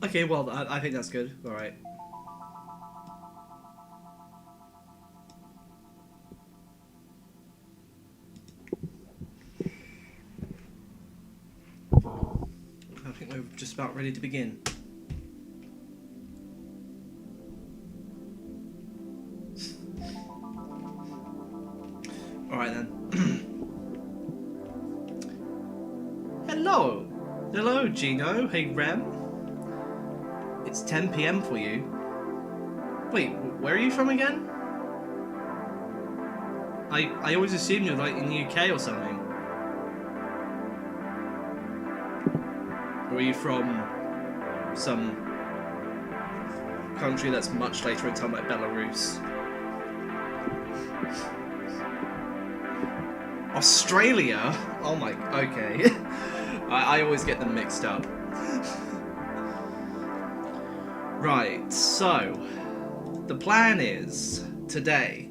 Okay, well, I think that's good. All right. I think we're just about ready to begin. Alright then. Hello! Hello, Gino. Hey, Rem. It's 10 PM for you. Wait, where are you from again? I always assumed you're like in the UK or something. Or are you from some country that's much later in time, like Belarus? Australia? Oh my, okay. I always get them mixed up. Right, so the plan is today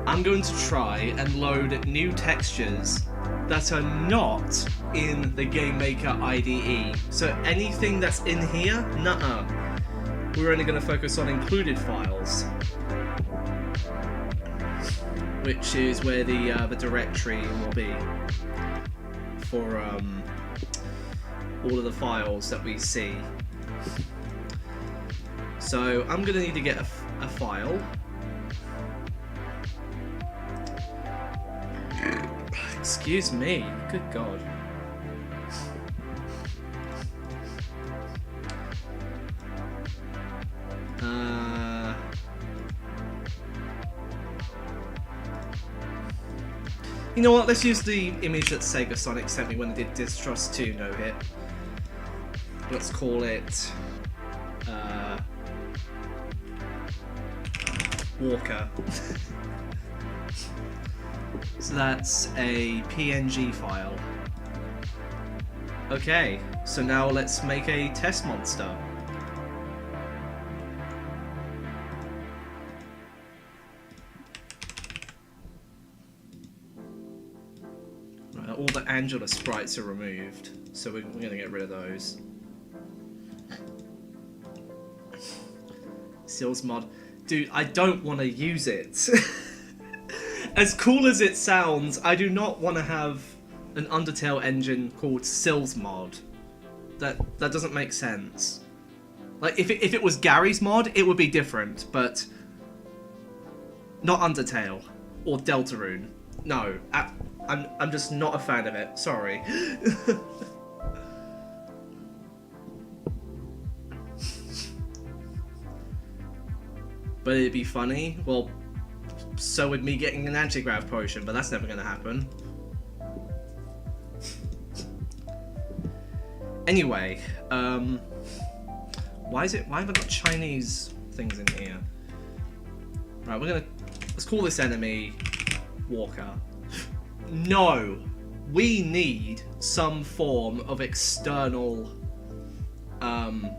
I'm going to try and load new textures that are not in the GameMaker IDE. So anything that's in here, nuh-uh. We're only going to focus on included files, which is where the directory will be for all of the files that we see. So I'm going to need to get a file. Excuse me, good God. You know what, let's use the image that Sega Sonic sent me when I did Distrust 2 No Hit. Let's call it Walker. So that's a PNG file. Okay, so now let's make a test monster. Right, all the Angela sprites are removed, so we're gonna get rid of those. Seals mod. Dude, I don't want to use it. As cool as it sounds, I do not want to have an Undertale engine called Sills mod. That doesn't make sense. Like, if it was Gary's mod, it would be different, but not Undertale or Deltarune. No, I'm just not a fan of it. Sorry. But it'd be funny. Well, so would me getting an anti-grav potion, but that's never going to happen. Anyway, why have I got Chinese things in here? Right, let's call this enemy Walker. No, we need some form of external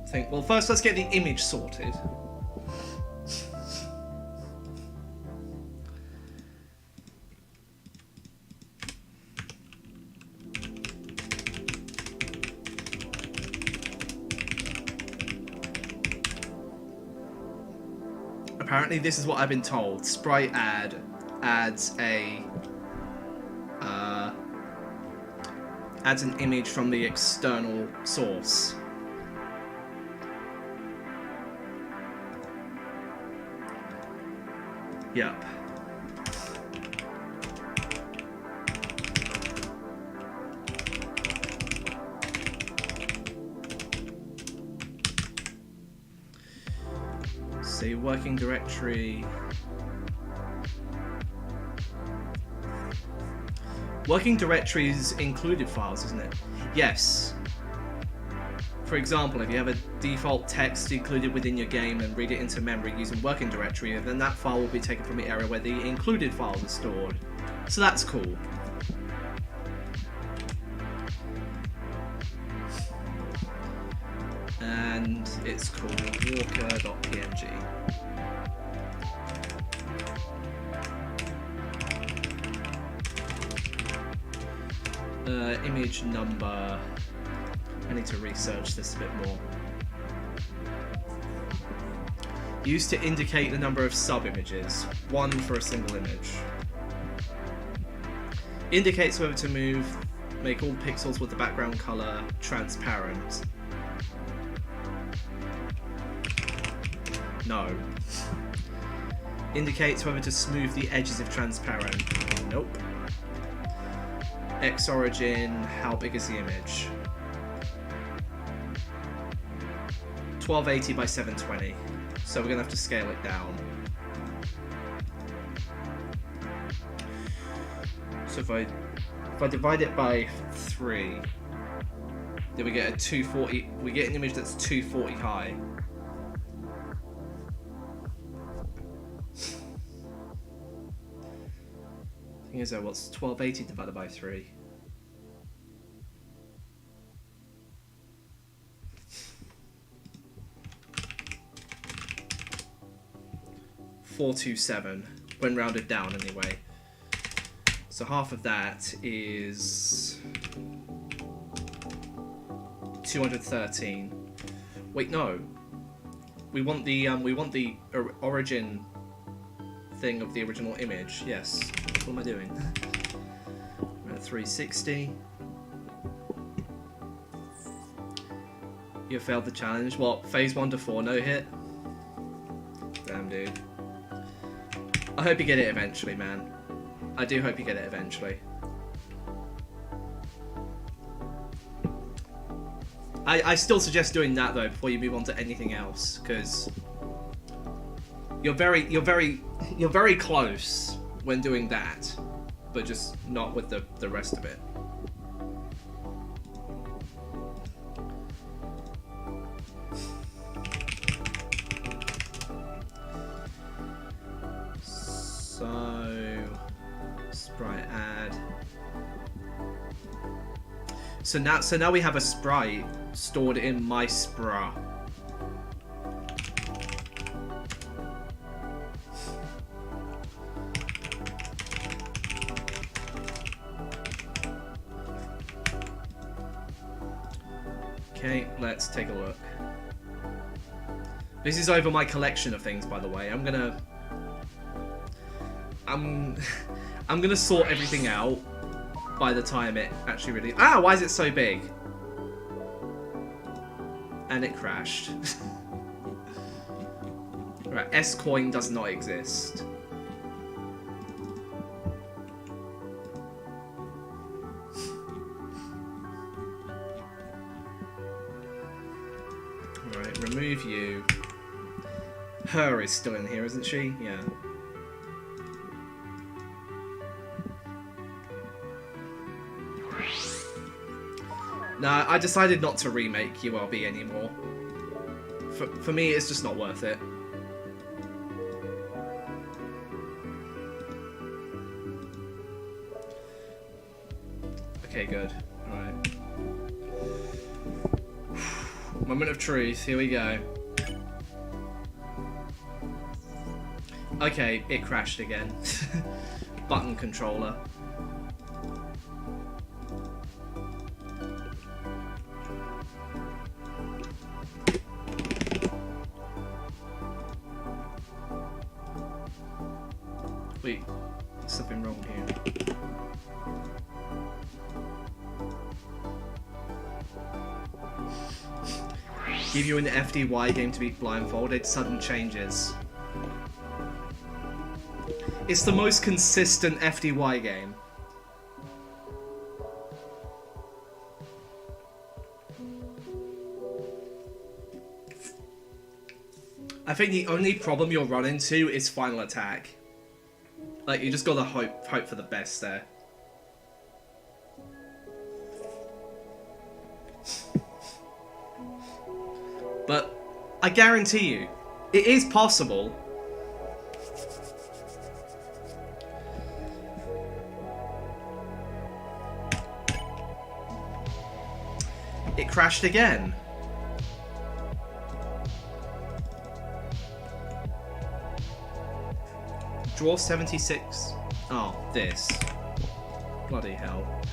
thing. Well, first let's get the image sorted. Apparently this is what I've been told. Sprite add adds an image from the external source. Yep. See, working directory. Working directories included files, isn't it? Yes. For example, if you have a default text included within your game and read it into memory using working directory, then that file will be taken from the area where the included files are stored. So that's cool. And it's called walker.png. Image number. I need to research this a bit more. Used to indicate the number of sub-images. One for a single image. Indicates whether to move. Make all pixels with the background color transparent. No. Indicates whether to smooth the edges if transparent. Nope. X origin, how big is the image? 1280 by 720. So we're gonna have to scale it down. So if I divide it by 3, then we get a 240. We get an image that's 240 high. Thing is though, what's 1280 divided by 3? $427 when rounded down anyway. So half of that is 213. Wait, no. We want the origin thing of the original image. Yes. What am I doing? We're at 360. You failed the challenge. What? Phase 1 to 4 no hit? Damn, dude. I hope you get it eventually, man. I do hope you get it eventually. I still suggest doing that though before you move on to anything else, because you're very close when doing that, but just not with the rest of it. So sprite add. So now we have a sprite stored in my spra. Okay, let's take a look. This is over my collection of things, by the way. I'm gonna sort everything out by the time it actually really... Ah, why is it so big? And it crashed. Right, S-coin does not exist. Right, remove you. Her is still in here, isn't she? Yeah. Nah, I decided not to remake ULB anymore. For me, it's just not worth it. Okay, good. Alright. Moment of truth, here we go. Okay, it crashed again. Button controller. Wait, there's something wrong here. Give you an FDY game to be blindfolded, sudden changes. It's the most consistent FDY game. I think the only problem you'll run into is final attack. Like, you just gotta hope for the best there. But I guarantee you, it is possible. It crashed again. Draw 76. Oh, this. Bloody hell.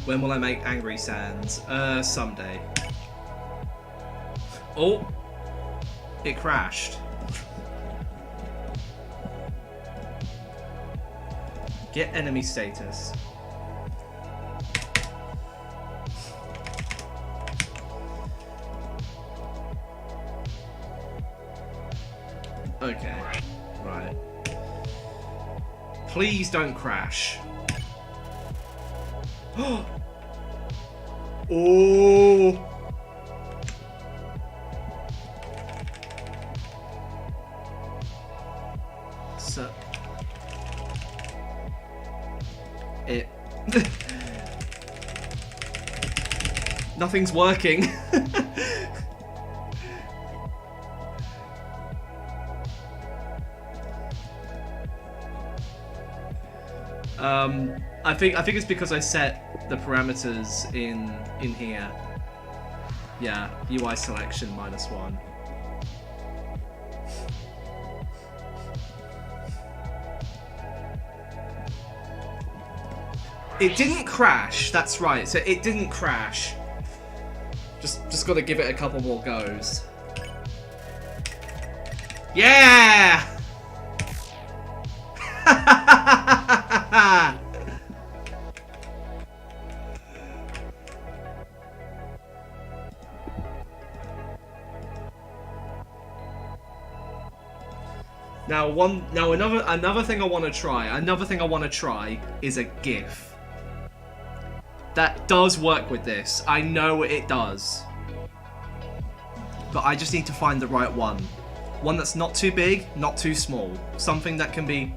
When will I make angry sounds? Someday. Oh! It crashed. Get enemy status. Okay, right. Please don't crash. Oh! So... It... Nothing's working. I think it's because I set the parameters in here. Yeah, UI selection -1. It didn't crash. That's right. So it didn't crash. Just got to give it a couple more goes. Yeah! Now another thing I want to try. Another thing I want to try is a GIF. That does work with this. I know it does. But I just need to find the right one. One that's not too big, not too small. Something that can be...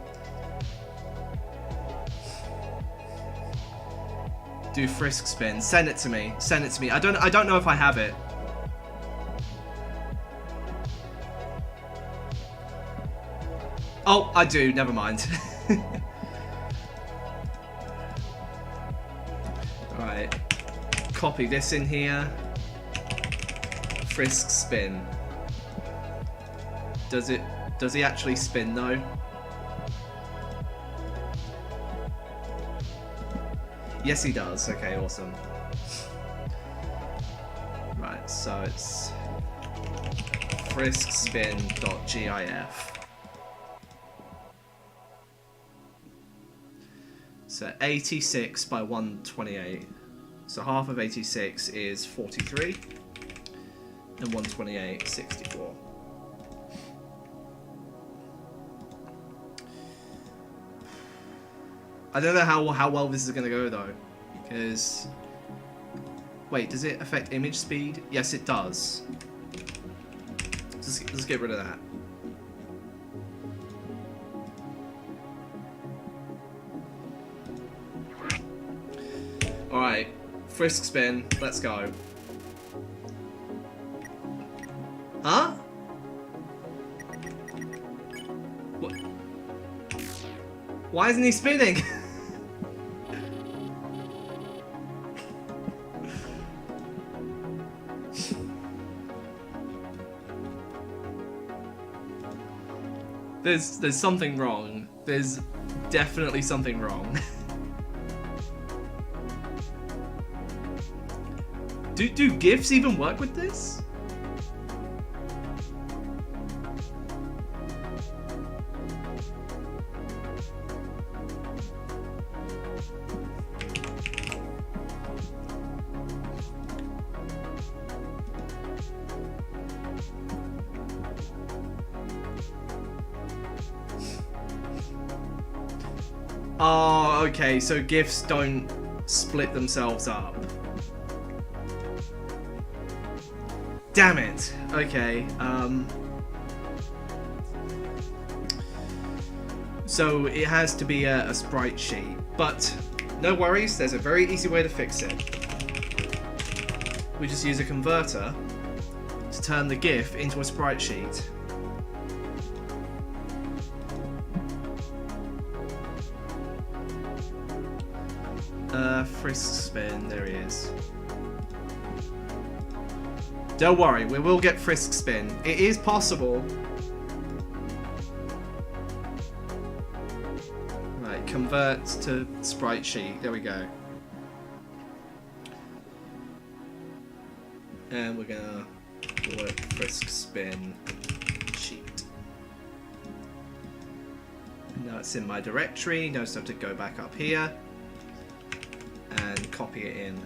Do frisk spin. Send it to me. Send it to me. I don't know if I have it. Oh, I do. Never mind. Right. Copy this in here. Frisk spin. Does he actually spin though? Yes, he does. Okay, awesome. Right, so it's friskspin.gif. So 86 by 128. So half of 86 is 43. And 128, 64. I don't know how well this is going to go though. Because... Wait, does it affect image speed? Yes, it does. Let's get rid of that. Alright, frisk spin, let's go. Huh? What? Why isn't he spinning? There's something wrong. There's definitely something wrong. Do GIFs even work with this? Oh, okay, so GIFs don't split themselves up. Damn it. Okay, so it has to be a sprite sheet, but no worries, there's a very easy way to fix it. We just use a converter to turn the GIF into a sprite sheet. Frisk spin, there he is. Don't worry, we will get frisk spin. It is possible. Right, convert to sprite sheet. There we go. And we're gonna call it frisk spin cheat. Now it's in my directory. Now I just have to go back up here and copy it in.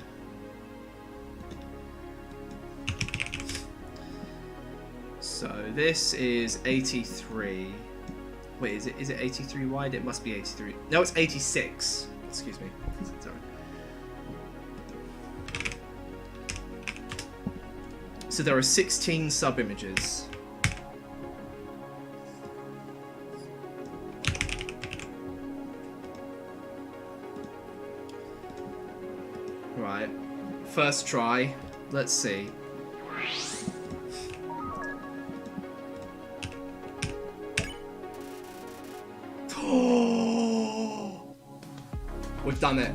So this is 83. Wait, is it 83 wide? It must be 83. No, it's 86. Excuse me. Sorry. So there are 16 sub-images. Right. First try. Let's see. We've done it.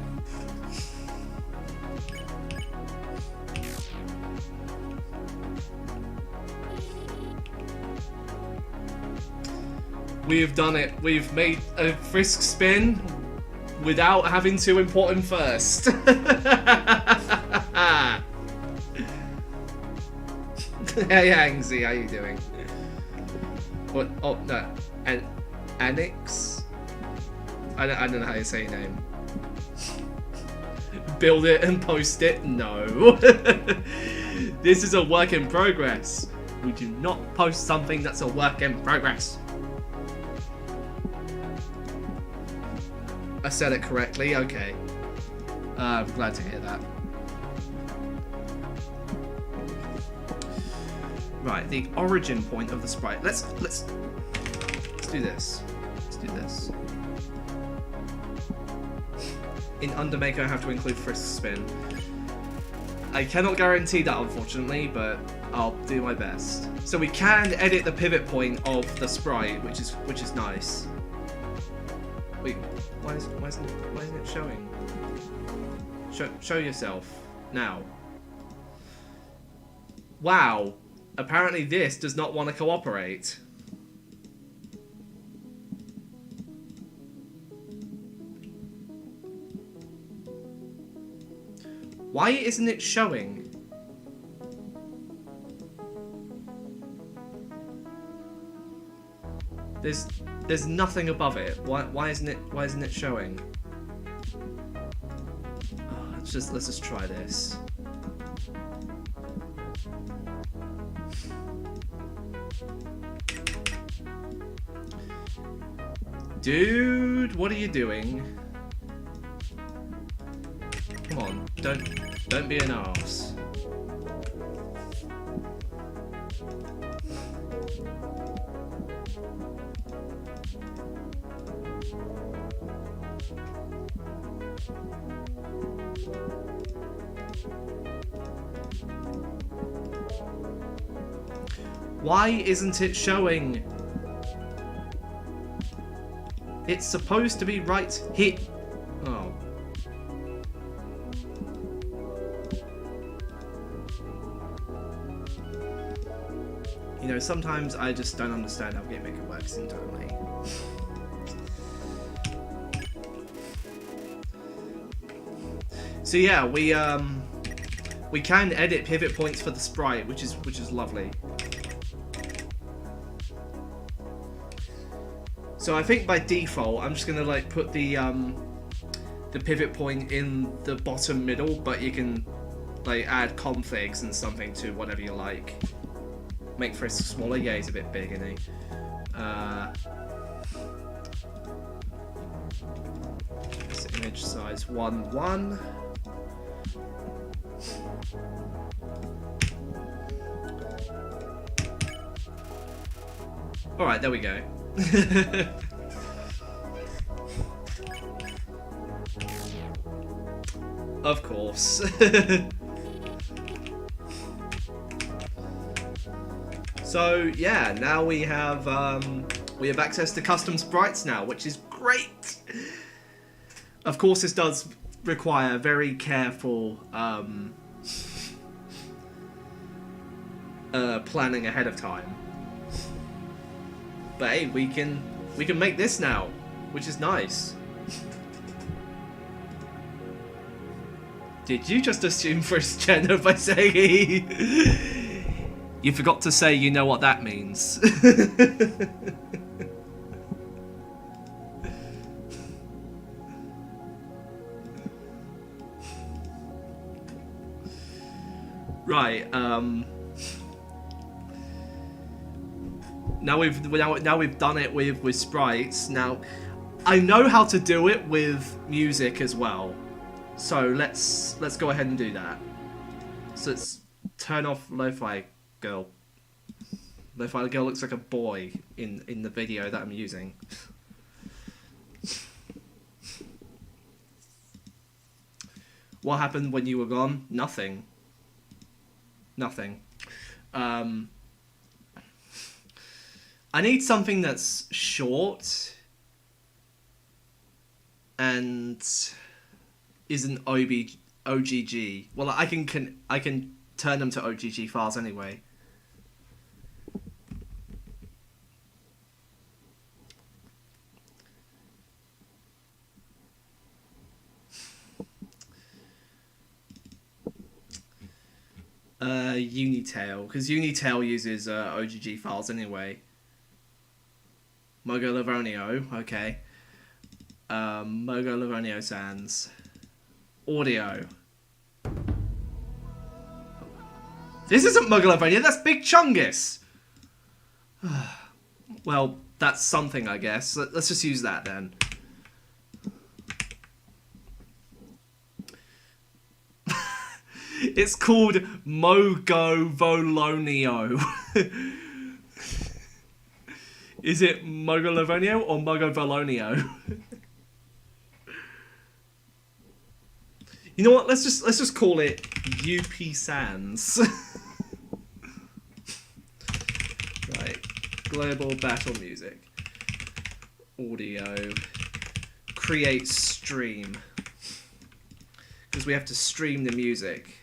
We've done it. We've made a frisk spin without having to import him first. Hey Angsy, how you doing? What? Oh no, Annex? I don't know how you say your name. Build it and post it? No. This is a work in progress. We do not post something that's a work in progress. I said it correctly, okay. I'm glad to hear that. Right, the origin point of the sprite. Let's do this. Let's do this. In Undermaker, I have to include frisk spin. I cannot guarantee that, unfortunately, but I'll do my best. So we can edit the pivot point of the sprite, which is nice. Wait, why isn't it showing? Show yourself now. Wow. Apparently this does not want to cooperate. Why isn't it showing? There's nothing above it. Why isn't it showing? Oh, let's just try this. Dude, what are you doing? Come on, don't be an arse. Why isn't it showing? It's supposed to be right here. Oh. You know, sometimes I just don't understand how Game Maker works internally. So yeah, we can edit pivot points for the sprite, which is lovely. So I think by default, I'm just gonna like put the pivot point in the bottom middle, but you can like add configs and something to whatever you like. Make frisk smaller. Yeah, he's a bit big, isn't he? This image size 1:1. All right, there we go. Of course. So yeah, now we have access to custom sprites now, which is great. Of course, this does require very careful planning ahead of time. But hey, we can make this now, which is nice. Did you just assume first gender by saying he? You forgot to say you know what that means. Right, now we've done it with sprites. Now I know how to do it with music as well. So let's go ahead and do that. So let's turn off Lo-Fi Girl. Lo-Fi Girl looks like a boy in the video that I'm using. What happened when you were gone? Nothing. Nothing. I need something that's short and isn't OGG. Well, I can turn them to OGG files anyway. Unitail, because Unitail uses OGG files anyway. Mogo Livonio, okay. Mogo Livonio Sans. Audio. This isn't Mogo Livonio, that's Big Chungus! Well, that's something, I guess. Let's just use that then. It's called Mogo Volonio. Is it Mogo Livonio or Mogo Volonio? You know what? Let's just call it UP Sans. Right. Global battle music. Audio. Create stream. Because we have to stream the music.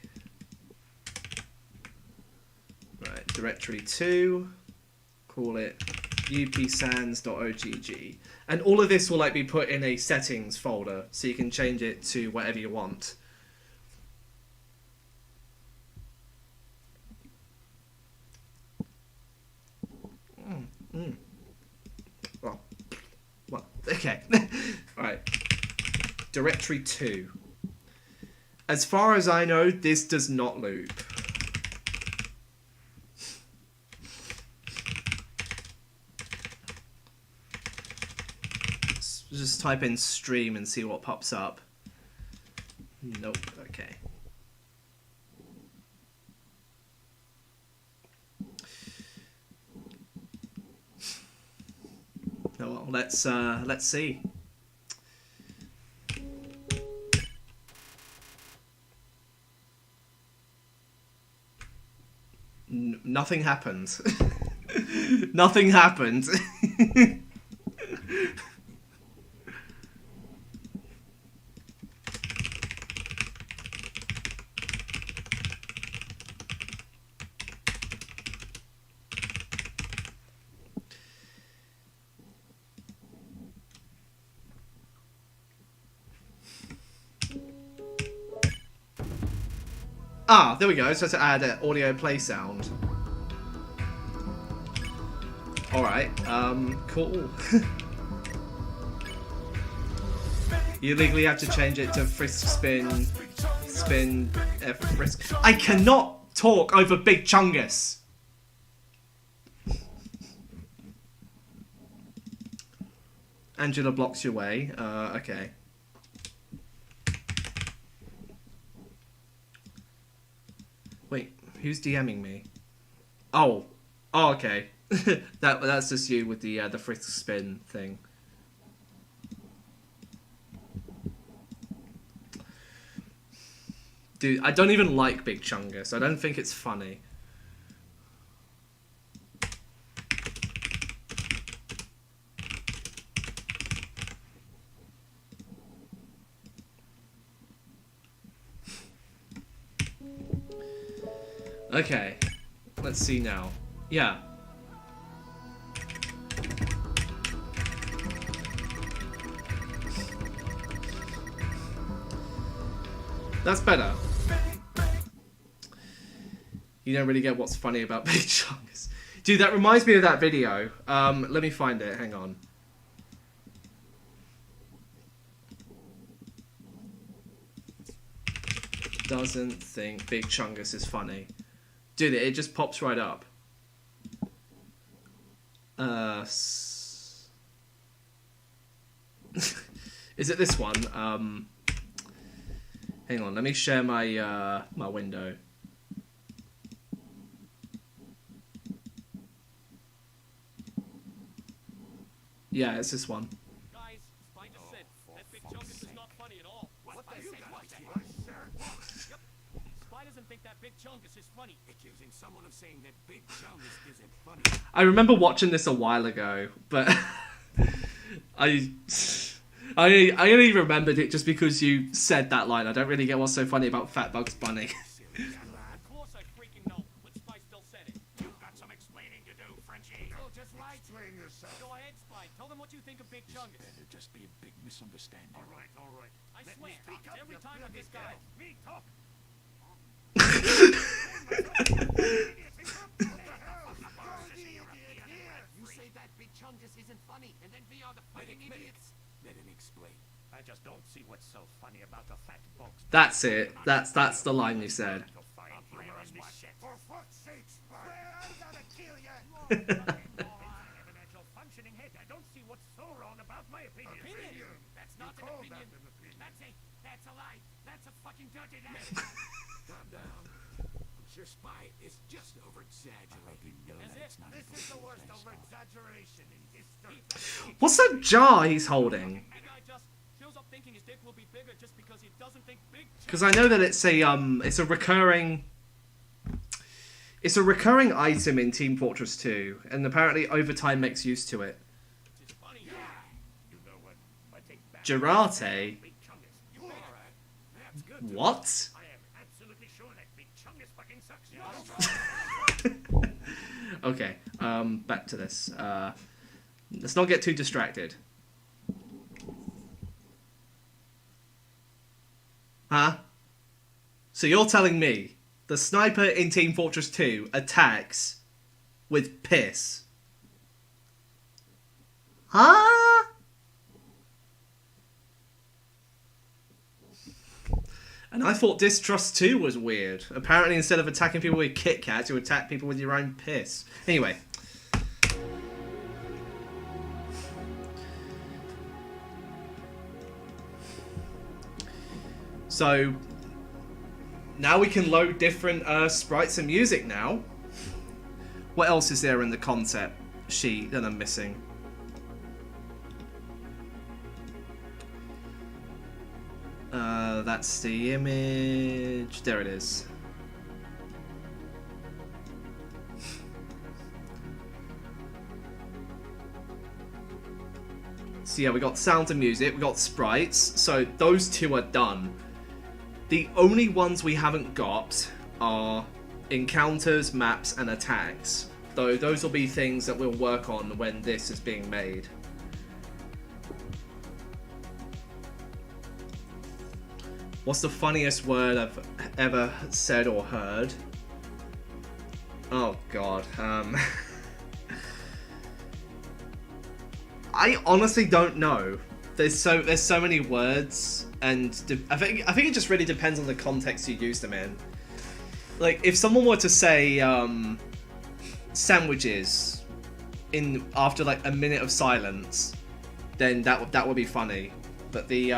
Right, directory 2, call it upsans.ogg. And all of this will like be put in a settings folder, so you can change it to whatever you want. Well, okay. Alright. Directory 2. As far as I know, this does not loop. Just type in stream and see what pops up. Nope, okay. Oh well, let's see. Nothing happened. Nothing happened. Ah, there we go. So to add an audio play sound. Alright, cool. You legally have to change it to frisk spin, frisk. I cannot talk over Big Chungus! Angela blocks your way, okay. Wait, who's DMing me? Oh, okay. That's just you with the frisk spin thing. Dude, I don't even like Big Chungus. I don't think it's funny. Okay, let's see now. Yeah. That's better. You don't really get what's funny about Big Chungus. Dude, that reminds me of that video. Let me find it. Hang on. Doesn't think Big Chungus is funny. Dude, it just pops right up. Is it this one? Hang on, let me share my my window. Yeah, it's this one. Guys, Spine just said that Big Chungus is not funny at all. What the say? Yep. Spine doesn't think that Big Chungus is funny. Accusing someone of saying that Big Chungus isn't funny. I remember watching this a while ago, but I only remembered it just because you said that line. I don't really get what's so funny about Fat Bugs Bunny. Of course I freaking know, but Spine still said it. You've got some explaining to do, Frenchie. Oh, just right. Explain yourself. Go ahead, Spine. Tell them what you think of Big Chungus. It'd just be a big misunderstanding. All right, all right. I swear, every time of this guy. Me talk. You say that Big Chungus isn't funny, and then we are the fighting idiots. Let him explain. I just don't see what's so funny about the fat box. That's it. That's the line you said. For fuck's sake, I'm gonna kill you. Evidential functioning head. I don't see what's so wrong about my opinion. That's not an opinion. That's a lie. That's a fucking dirty lie. Calm down. Your spy is just over-exaggerating. This is the worst over-exaggeration in history. What's that jar he's holding? The guy just shows up thinking his dick will be bigger just because he doesn't think Big Chungus. Because I know that it's a recurring item in Team Fortress 2, and apparently overtime makes use to it. It's funny. You know what? I take back Girate? Big Chungus. You all right? That's good. What? I am absolutely sure that Big Chungus fucking sucks. Okay, back to this. Let's not get too distracted. Huh? So you're telling me the sniper in Team Fortress 2 attacks with piss? Huh? And I thought Distrust 2 was weird. Apparently, instead of attacking people with Kit Kats, you attack people with your own piss. Anyway. So, now we can load different sprites and music now. What else is there in the concept sheet that I'm missing? That's the image. There it is. So yeah, we got sound and music, we got sprites, so those two are done. The only ones we haven't got are encounters, maps, and attacks. Though those will be things that we'll work on when this is being made. What's the funniest word I've ever said or heard? Oh god. I honestly don't know. There's so many words, and I think it just really depends on the context you use them in. Like if someone were to say sandwiches after like a minute of silence, then that would be funny. But the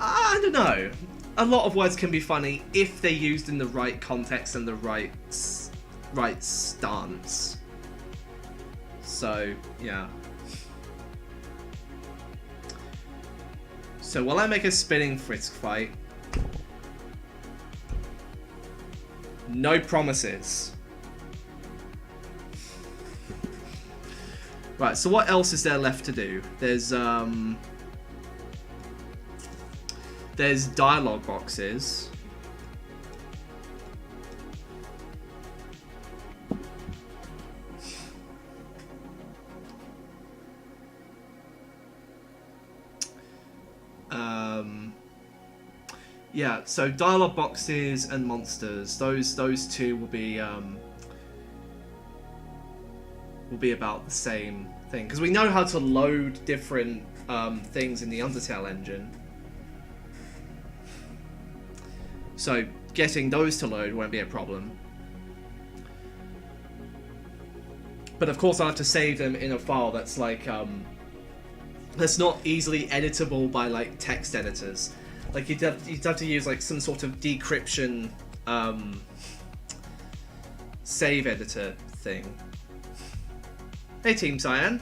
I don't know. A lot of words can be funny if they're used in the right context and the right stance. So, yeah. So, while I make a spinning frisk fight, no promises. Right, so what else is there left to do? There's dialogue boxes. Yeah, so dialogue boxes and monsters, those two will be about the same thing, because we know how to load different things in the Undertale engine. So getting those to load won't be a problem. But of course I'll have to save them in a file that's like that's not easily editable by like text editors. Like you'd have to use like some sort of decryption save editor thing. Hey Team Cyan.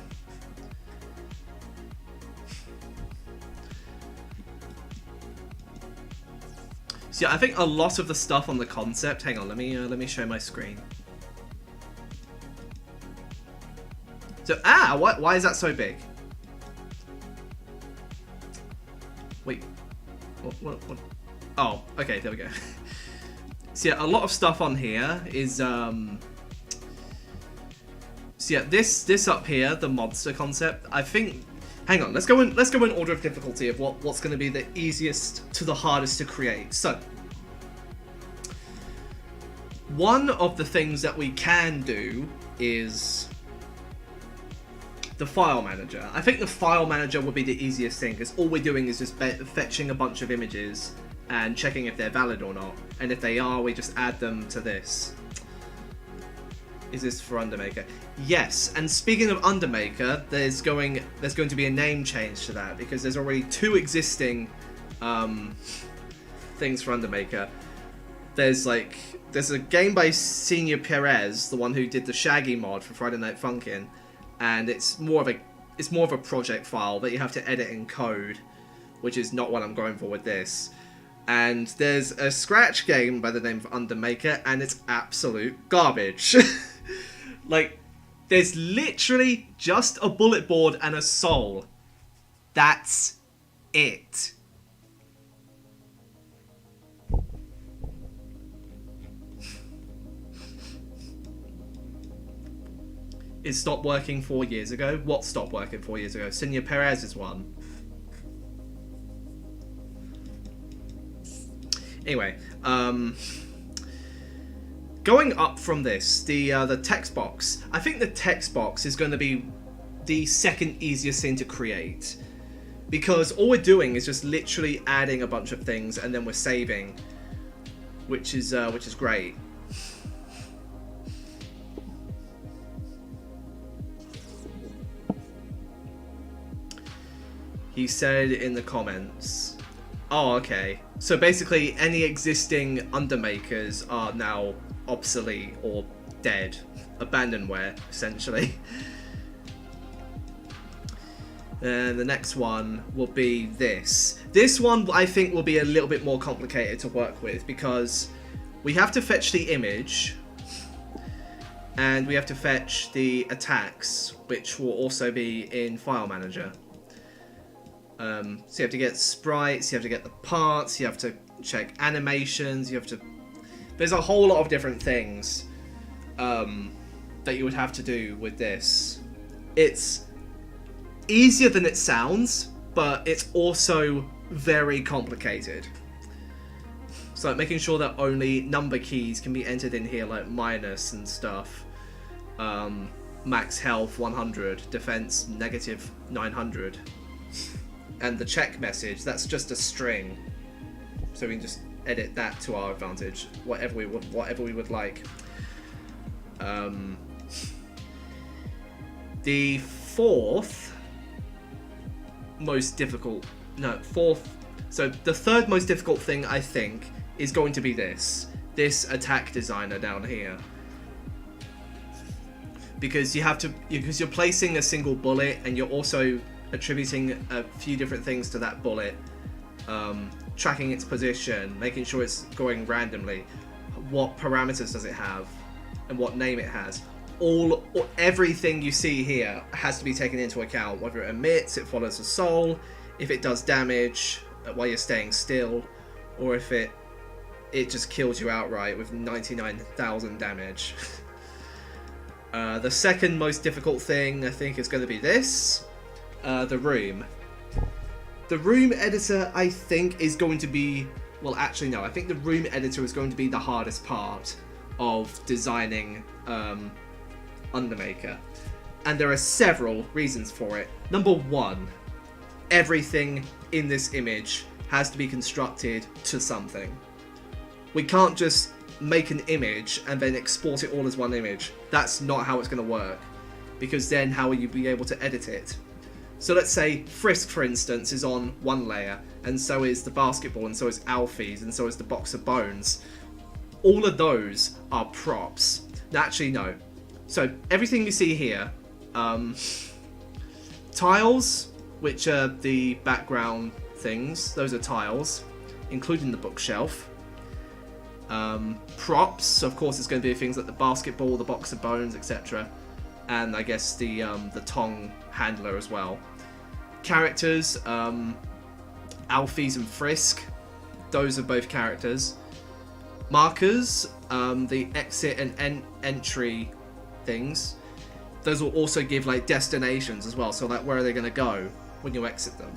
So yeah, I think a lot of the stuff on the concept. Hang on, let me show my screen. So why is that so big? Wait, what? Oh, okay, there we go. So yeah, a lot of stuff on here is So yeah, this up here, the monster concept. I think. Hang on, let's go in order of difficulty of what's going to be the easiest to the hardest to create. So, one of the things that we can do is the file manager. I think the file manager would be the easiest thing, because all we're doing is just fetching a bunch of images and checking if they're valid or not. And if they are, we just add them to this. Is this for Undermaker? Yes, and speaking of Undermaker, there's going to be a name change to that, because there's already 2 existing things for Undermaker. There's a game by Senior Perez, the one who did the Shaggy mod for Friday Night Funkin', and it's more of a project file that you have to edit in code, which is not what I'm going for with this. And there's a Scratch game by the name of Undermaker, and it's absolute garbage. Like, there's literally just a bullet board and a soul. That's it. It stopped working 4 years ago. What stopped working 4 years ago? Senior Perez's one. Anyway, going up from this, the text box. I think the text box is going to be the second easiest thing to create, because all we're doing is just literally adding a bunch of things and then we're saving, which is great. He said in the comments. Oh, okay. So basically, any existing Undermakers are now obsolete or dead, abandonware, essentially. And the next one will be this. This one, I think, will be a little bit more complicated to work with, because we have to fetch the image, and we have to fetch the attacks, which will also be in File Manager. So you have to get sprites, you have to get the parts, you have to check animations, you have to... There's a whole lot of different things that you would have to do with this. It's easier than it sounds, but it's also very complicated. So like making sure that only number keys can be entered in here, like minus and stuff. Max health 100, defense negative 900. And the check message, that's just a string, so we can just edit that to our advantage, whatever we would like. The so the third most difficult thing, I think, is going to be this attack designer down here, because you're placing a single bullet, and you're also attributing a few different things to that bullet, tracking its position, making sure it's going randomly, what parameters does it have, and what name it has. Everything you see here has to be taken into account, whether it emits, it follows a soul, if it does damage while you're staying still, or if it just kills you outright with 99,000 damage. The second most difficult thing, I think, is going to be this. The room. The room editor, I think, is going to be well, actually no, I think the room editor is going to be the hardest part of designing Undermaker. And there are several reasons for it. Number one, everything in this image has to be constructed to something. We can't just make an image and then export it all as one image. That's not how it's going to work, because then how will you be able to edit it? So let's say Frisk, for instance, is on one layer, and so is the basketball, and so is Alfie's, and so is the box of bones. All of those are props. No, actually, no. So everything you see here, tiles, which are the background things, those are tiles, including the bookshelf. Props, of course, it's going to be things like the basketball, the box of bones, etc. And I guess the tongue handler as well. Characters, Alfie's and Frisk, those are both characters. Markers, the exit and entry things, those will also give like destinations as well, so like where are they going to go when you exit them.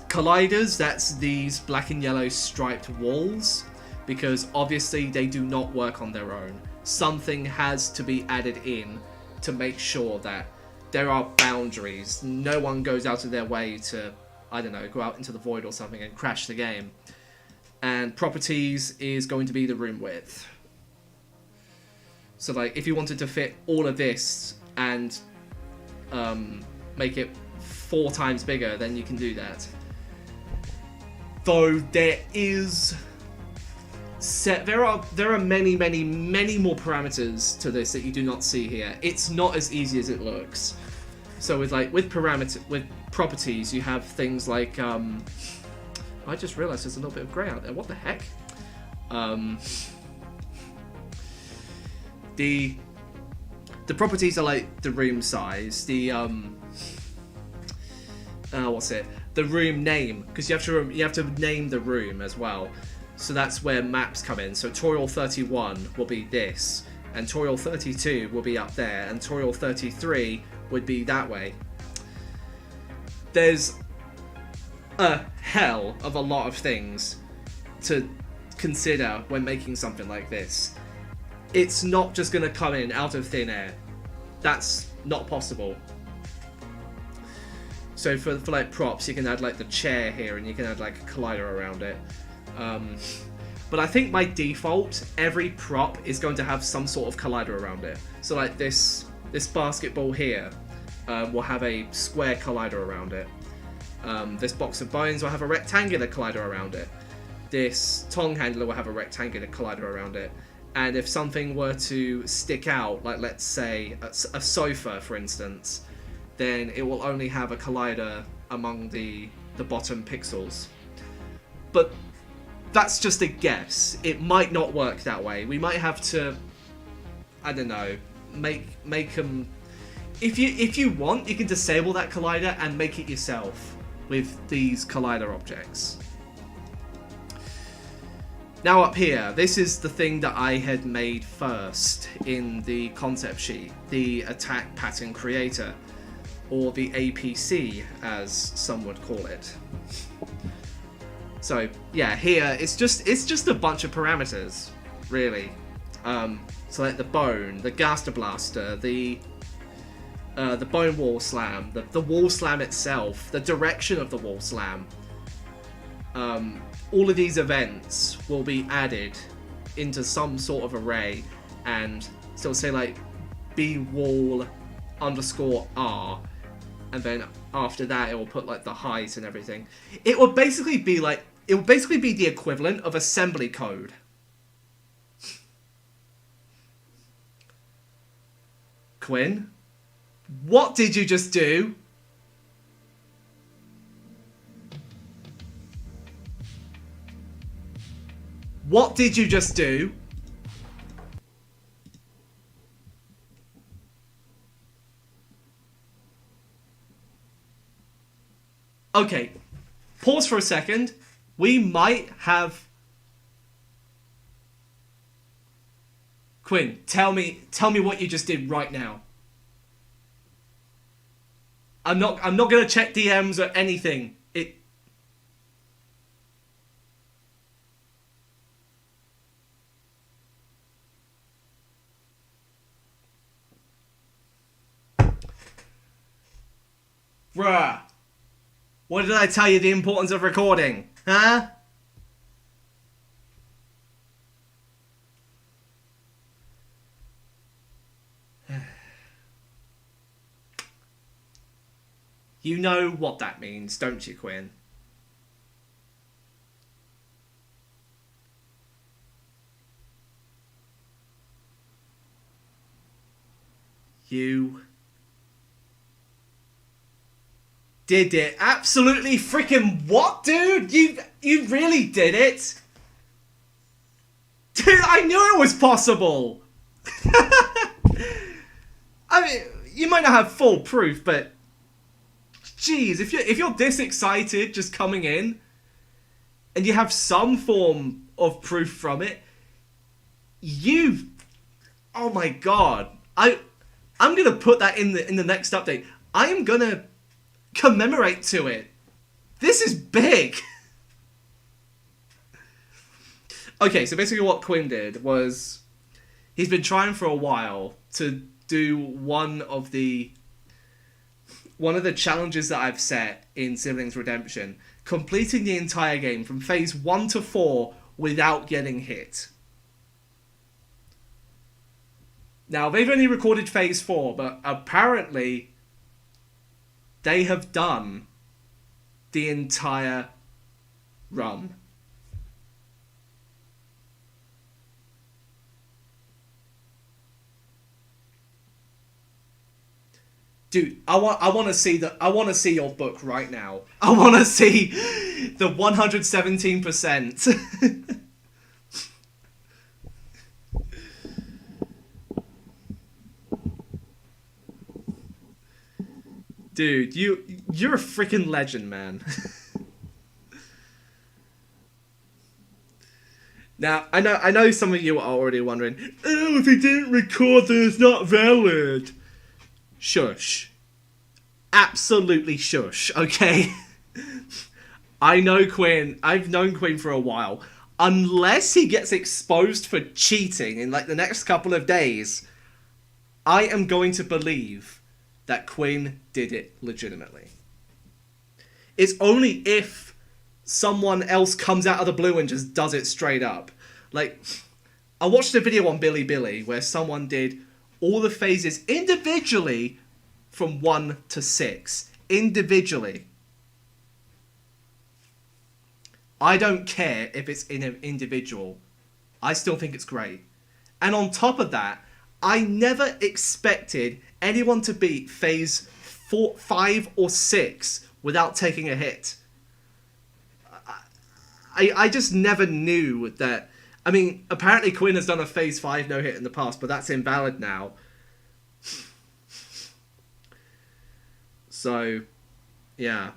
Colliders, that's these black and yellow striped walls, because obviously they do not work on their own. Something has to be added in to make sure that there are boundaries. No one goes out of their way to, I don't know, go out into the void or something and crash the game. And properties is going to be the room width. So like if you wanted to fit all of this and make it 4 times bigger, then you can do that. Though there are many more parameters to this that you do not see here. It's not as easy as it looks. So with properties, you have things like I just realized there's a little bit of grey out there. What the heck? The properties are like the room size, the the room name, because you have to name the room as well. So that's where maps come in. So Toriel 31 will be this, and Toriel 32 will be up there, and Toriel 33 would be that way. There's a hell of a lot of things to consider when making something like this. It's not just going to come in out of thin air. That's not possible. So for like props, you can add like the chair here, and you can add like a collider around it. But I think by default, every prop is going to have some sort of collider around it. So like this basketball here will have a square collider around it. This box of bones will have a rectangular collider around it. This tongue handler will have a rectangular collider around it. And if something were to stick out, like let's say a sofa, for instance, then it will only have a collider among the bottom pixels. But that's just a guess. It might not work that way. We might have to, I don't know, make them. If you want, you can disable that collider and make it yourself with these collider objects. Now up here, this is the thing that I had made first in the concept sheet, the attack pattern creator, or the APC as some would call it. So yeah, here it's just a bunch of parameters, really. So like the bone, the Gaster Blaster, the bone wall slam, the wall slam itself, the direction of the wall slam. All of these events will be added into some sort of array, and so it'll say like bwall_r, and then after that it will put like the height and everything. It will basically be the equivalent of assembly code. Quinn, what did you just do? What did you just do? Okay, pause for a second. We might have... Quinn, tell me what you just did right now. I'm not gonna check DMs or anything. Bruh. What did I tell you the importance of recording? Huh? You know what that means, don't you, Quinn? You did it. Absolutely freaking what, dude? You really did it? Dude, I knew it was possible. I mean, you might not have full proof, but jeez, if you're this excited just coming in and you have some form of proof from it, oh my god. I'm going to put that in the next update. I am going to commemorate to it. This is big. Okay, so basically what Quinn did was he's been trying for a while to do one of the challenges that I've set in Siblings Redemption, completing the entire game from phase 1 to 4 without getting hit. Now, they've only recorded phase 4, but apparently they have done the entire run. Dude, I want to see your book right now. I want to see the 117%. Dude, you're a freaking legend, man. Now, I know some of you are already wondering, oh, if he didn't record then it's not valid. Shush. Absolutely shush, okay? I know Quinn. I've known Quinn for a while. Unless he gets exposed for cheating in like the next couple of days, I am going to believe that Quinn did it legitimately. It's only if someone else comes out of the blue and just does it straight up. Like, I watched a video on Billy where someone did all the phases individually from 1 to 6. Individually. I don't care if it's in an individual. I still think it's great. And on top of that, I never expected anyone to beat phase 4, 5 or 6 without taking a hit. I just never knew that. I mean, apparently Quinn has done a phase 5 no hit in the past, but that's invalid now. So, yeah.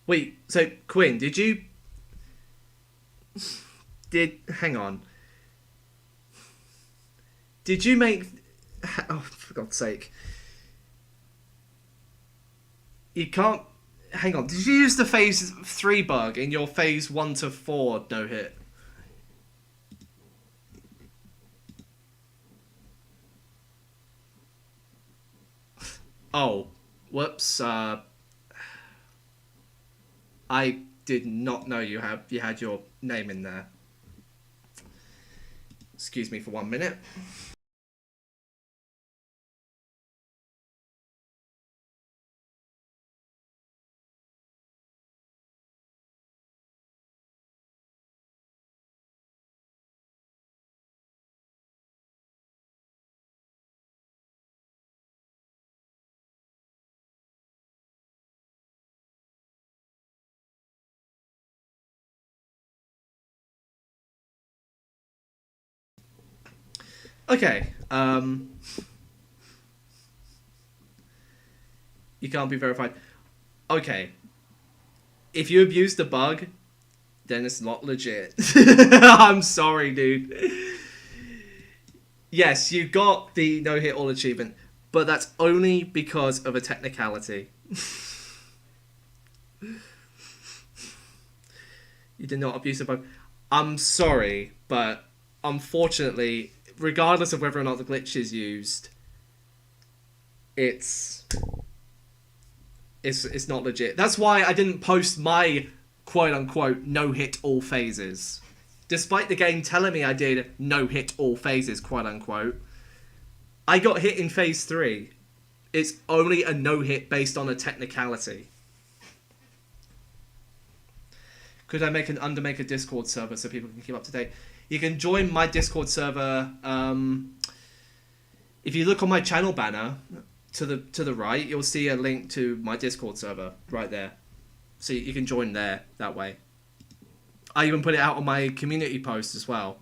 Wait, so Quinn, hang on. Did you make, oh, for God's sake. You can't, hang on, did you use the phase 3 bug in your phase 1 to 4 no hit? Oh, whoops, I did not know you had your name in there. Excuse me for 1 minute. Okay, you can't be verified. Okay, if you abuse the bug, then it's not legit. I'm sorry, dude. Yes, you got the no-hit all achievement, but that's only because of a technicality. You did not abuse the bug. I'm sorry. but unfortunately, regardless of whether or not the glitch is used, it's not legit. That's why I didn't post my quote-unquote no-hit all phases. Despite the game telling me I did no-hit all phases, quote-unquote, I got hit in phase 3. It's only a no-hit based on a technicality. Could I make a Discord server so people can keep up to date? You can join my Discord server. If you look on my channel banner to the right, you'll see a link to my Discord server right there. So you can join there that way. I even put it out on my community post as well.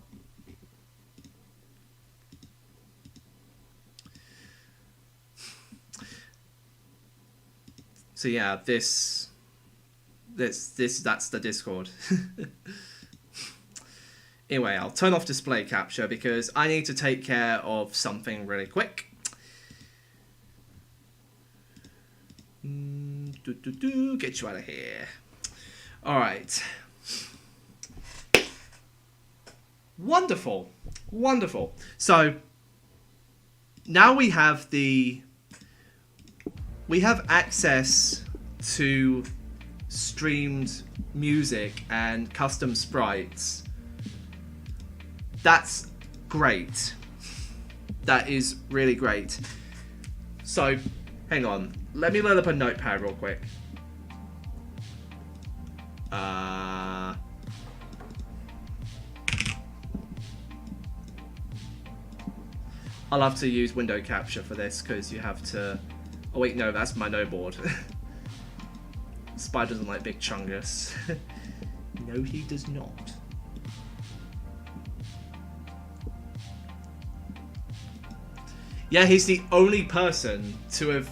So yeah, that's the Discord. Anyway, I'll turn off display capture because I need to take care of something really quick. Get you out of here. Alright. Wonderful. Wonderful. So, now we have access to streamed music and custom sprites. That's great. That is really great. So, hang on. Let me load up a notepad real quick. I'll have to use window capture for this because you have to... Oh wait, no, that's my no board. Spider doesn't like big chungus. No, he does not. Yeah, he's the only person to have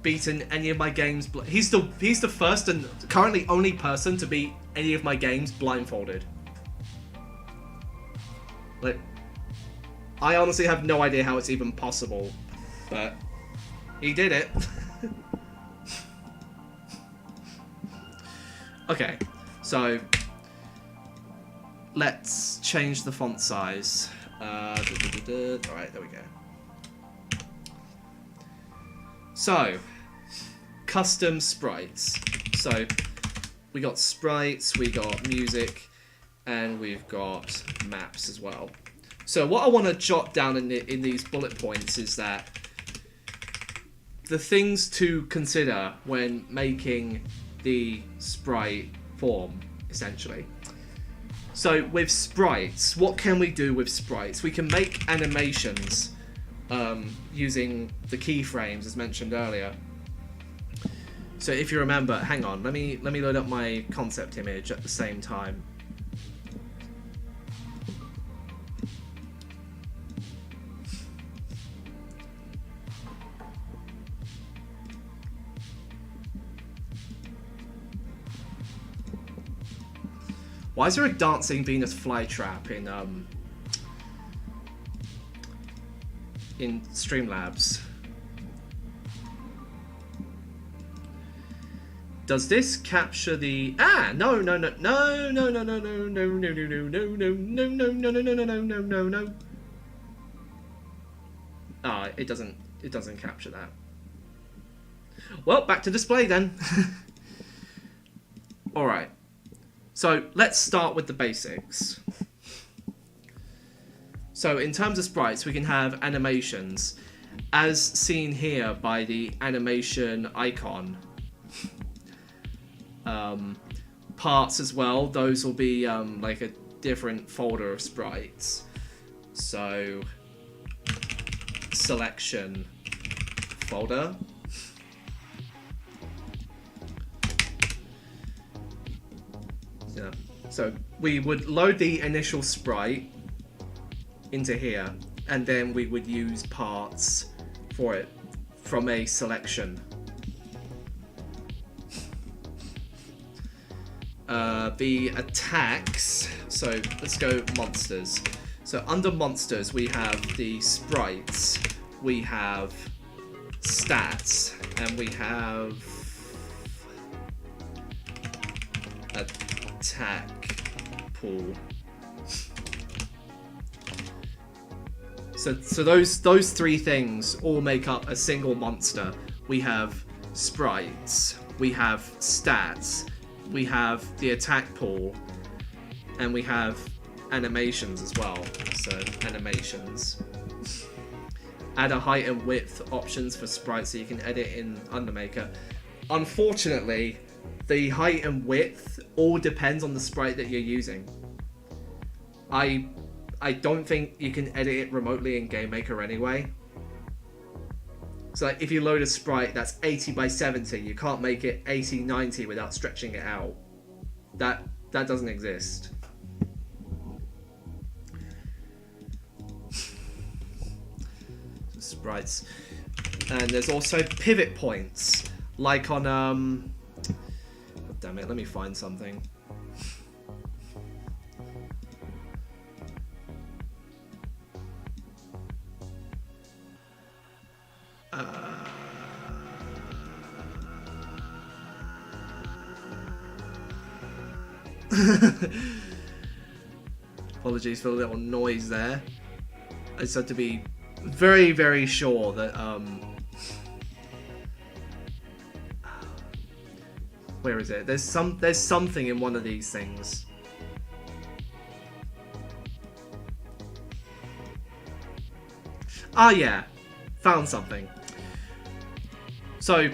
beaten any of my games. He's the first and currently only person to beat any of my games blindfolded. Like, I honestly have no idea how it's even possible, but he did it. Okay, so let's change the font size. Alright, there we go. So, custom sprites. So, we got sprites, we got music, and we've got maps as well. So what I want to jot down in these bullet points is that the things to consider when making the sprite form, essentially. So with sprites, what can we do with sprites? We can make animations using the keyframes as mentioned earlier. So if you remember, hang on, let me load up my concept image at the same time. Why is there a dancing Venus flytrap in Streamlabs? Does this capture the no. Ah, it doesn't capture that. Well, back to display then. Alright. So let's start with the basics. So in terms of sprites, we can have animations, as seen here by the animation icon. Parts as well, those will be like a different folder of sprites. So selection folder. Yeah. So we would load the initial sprite into here, and then we would use parts for it from a selection. The attacks, so let's go monsters. So under monsters we have the sprites, we have stats, and we have attack pool. So those three things all make up a single monster. We have sprites, we have stats, we have the attack pool, and we have animations as well. So animations. Add a height and width options for sprites so you can edit in Undermaker. Unfortunately, the height and width all depends on the sprite that you're using. I don't think you can edit it remotely in GameMaker anyway. So like, if you load a sprite that's 80 by 70, you can't make it 80-90 without stretching it out. That doesn't exist. Sprites. And there's also pivot points. Like on oh, damn it, let me find something. Apologies for the little noise there. I just had to be very, very sure that where is it? There's something in one of these things. Ah, yeah, found something. So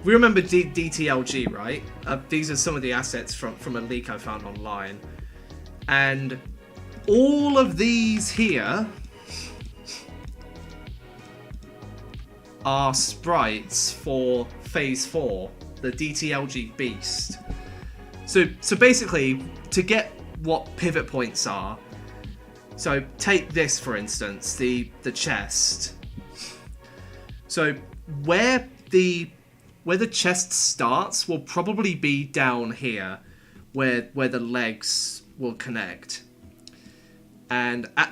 we remember DTLG, right? These are some of the assets from a leak I found online, and all of these here are sprites for Phase 4, the DTLG Beast. So basically, to get what pivot points are, so take this for instance, the chest. So where the chest starts will probably be down here, where the legs will connect. And at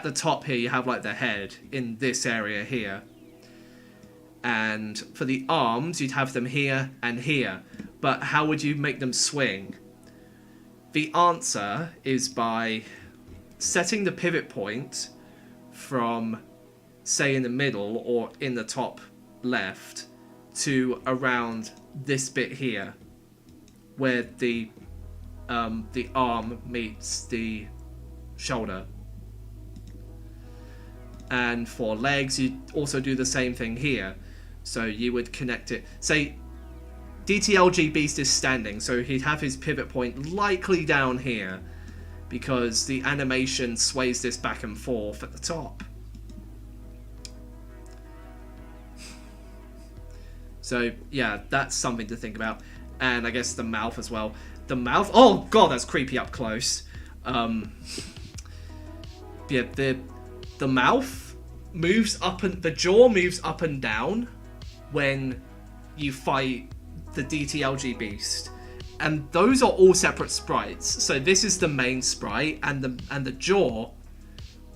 the top here you have like the head in this area here. And for the arms, you'd have them here and here. But how would you make them swing? The answer is by setting the pivot point from, say, in the middle or in the top left to around this bit here, where the arm meets the shoulder. And for legs, you also do the same thing here. So you would connect it. Say DTLG Beast is standing, so he'd have his pivot point likely down here, because the animation sways this back and forth at the top. So yeah, that's something to think about. And I guess the mouth as well. The mouth, oh god, that's creepy up close. Yeah, the mouth moves up, and the jaw moves up and down when you fight the DTLG Beast, and those are all separate sprites. So this is the main sprite, and the jaw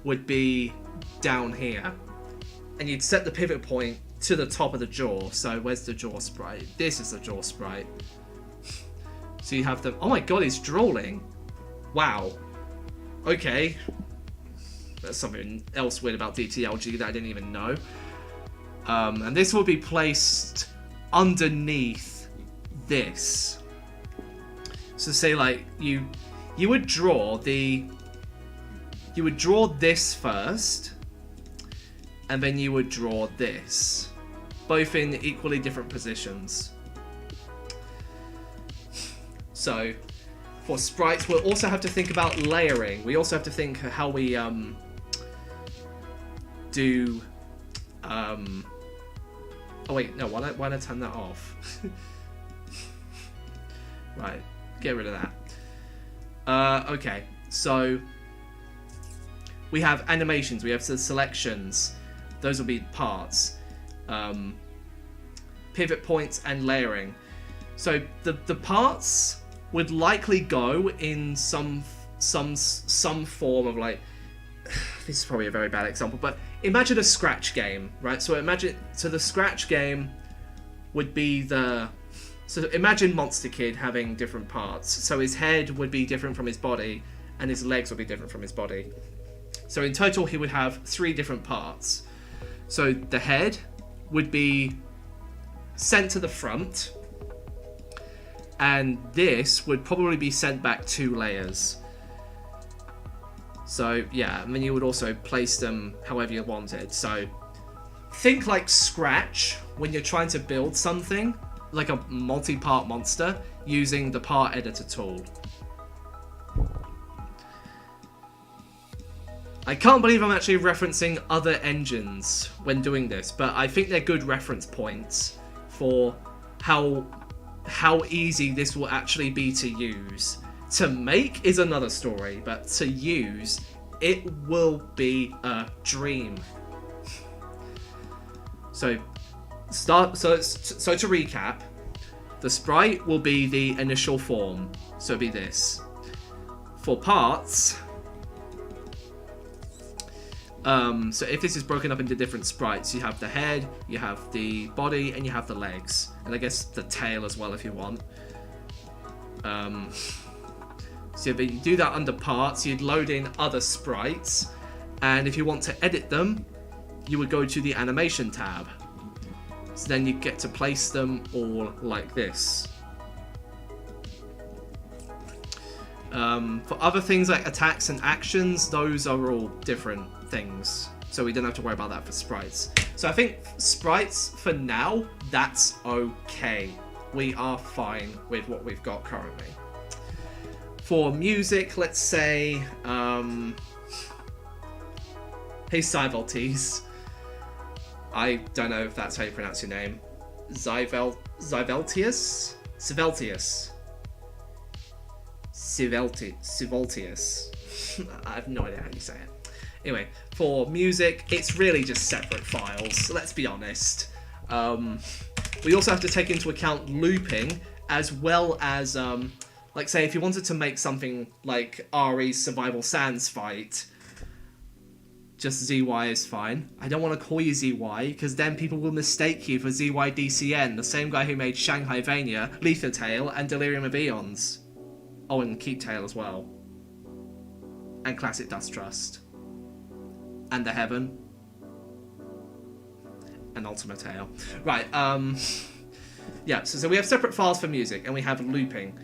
would be down here, and you'd set the pivot point to the top of the jaw. So where's the jaw sprite? This is the jaw sprite. So you have them. Oh my god, he's drooling. Wow. Okay. There's something else weird about DTLG that I didn't even know. And this will be placed underneath this. So say like you would draw this first, and then you would draw this, both in equally different positions. So for sprites, we'll also have to think about layering. We also have to think how we do. Oh wait, no. Why don't I turn that off? Right, get rid of that. Okay, so we have animations. We have the selections. Those will be parts. Pivot points and layering. So the parts would likely go in some form of like. This is probably a very bad example, but imagine a Scratch game, right? So the Scratch game would be so imagine Monster Kid having different parts. So his head would be different from his body, and his legs would be different from his body. So in total, he would have 3 different parts. So the head would be sent to the front, and this would probably be sent back 2 layers. So yeah, and then you would also place them however you wanted. So think like Scratch when you're trying to build something, like a multi-part monster, using the part editor tool. I can't believe I'm actually referencing other engines when doing this, but I think they're good reference points for how easy this will actually be to use. To make is another story, but to use, it will be a dream. So to recap, the sprite will be the initial form, so it'll be this. For parts, so if this is broken up into different sprites, you have the head, you have the body, and you have the legs, and I guess the tail as well if you want. So if you do that under parts, you'd load in other sprites, and if you want to edit them, you would go to the animation tab. So then you get to place them all like this. For other things like attacks and actions, those are all different things. So we don't have to worry about that for sprites. So I think sprites, for now, that's okay. We are fine with what we've got currently. For music, let's say, hey Cyveltes. I don't know if that's how you pronounce your name. Cyveltius? Civeltius. I have no idea how you say it. Anyway, for music, it's really just separate files, let's be honest. We also have to take into account looping, as well as, like say, if you wanted to make something like Ari's Survival Sans fight, just ZY is fine. I don't want to call you ZY, because then people will mistake you for ZYDCN, the same guy who made Shanghai Vania, Letha Tail, and Delirium of Eons. Oh, and Keep Tail as well. And Classic Dust Trust. And The Heaven. And Ultimate Tail. Right, yeah, so we have separate files for music, and we have looping.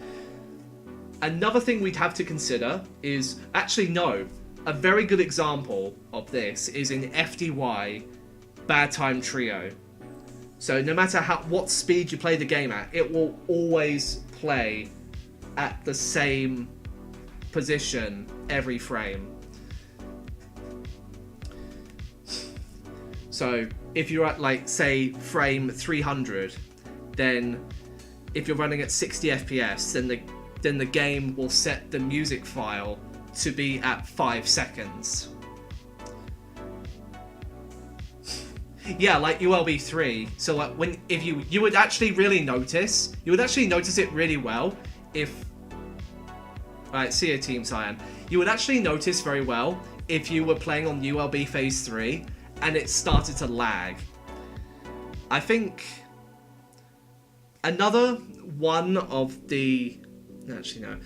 Another thing we'd have to consider is... Actually, no. A very good example of this is in FDY Bad Time Trio. So no matter what speed you play the game at, it will always play at the same position every frame. So if you're at, like, say, frame 300, then if you're running at 60 FPS, then the game will set the music file to be at 5 seconds. Yeah, like ULB3. So like if you would actually really notice, it really well if... Alright, see you, Team Cyan. You would actually notice very well if you were playing on ULB Phase 3 and it started to lag. I think another one of the... Actually, no.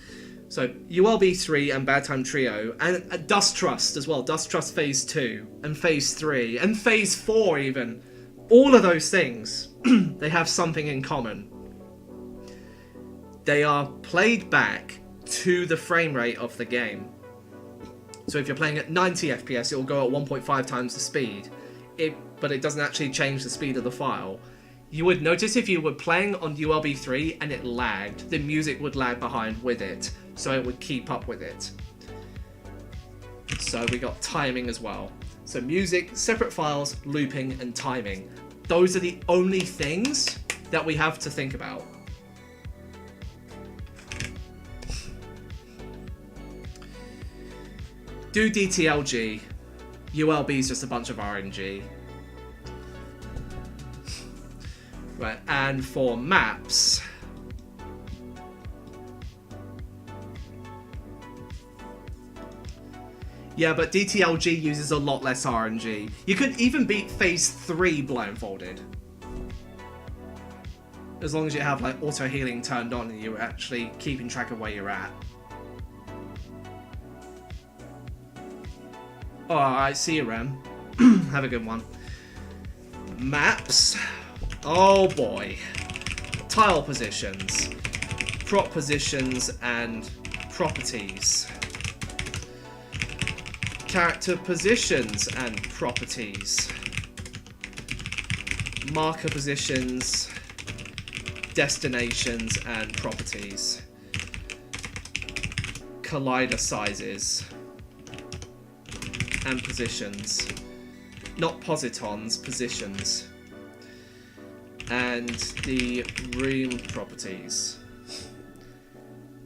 So, ULB3 and Bad Time Trio, and Dust Trust as well. Dust Trust Phase 2, and Phase 3, and Phase 4 even. All of those things, they have something in common. They are played back to the frame rate of the game. So if you're playing at 90 FPS, it will go at 1.5 times the speed. But it doesn't actually change the speed of the file. You would notice if you were playing on ULB3 and it lagged, the music would lag behind with it, so it would keep up with it. So we got timing as well. So music, separate files, looping, and timing. Those are the only things that we have to think about. Do DTLG. ULB is just a bunch of RNG. Right, and for maps, yeah, but DTLG uses a lot less RNG. You could even beat Phase 3 blindfolded. As long as you have like auto healing turned on and you're actually keeping track of where you're at. Alright, see you, Ram. Have a good one. Maps. Oh boy. Tile positions. Prop positions and properties. Character positions and properties. Marker positions, destinations and properties. Collider sizes and positions. Not positons, positions. And the room properties.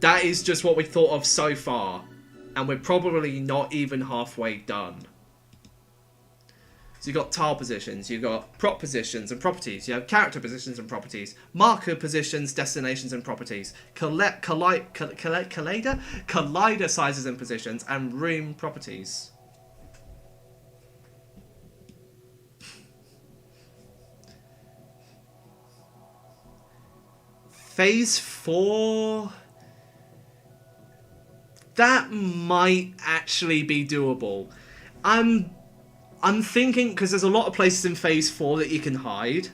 That is just what we thought of so far. And we're probably not even halfway done. So you've got tile positions, you've got prop positions and properties, you have character positions and properties, marker positions, destinations and properties, collider sizes and positions, and room properties. Phase 4... that might actually be doable. I'm thinking, because there's a lot of places in Phase 4 that you can hide.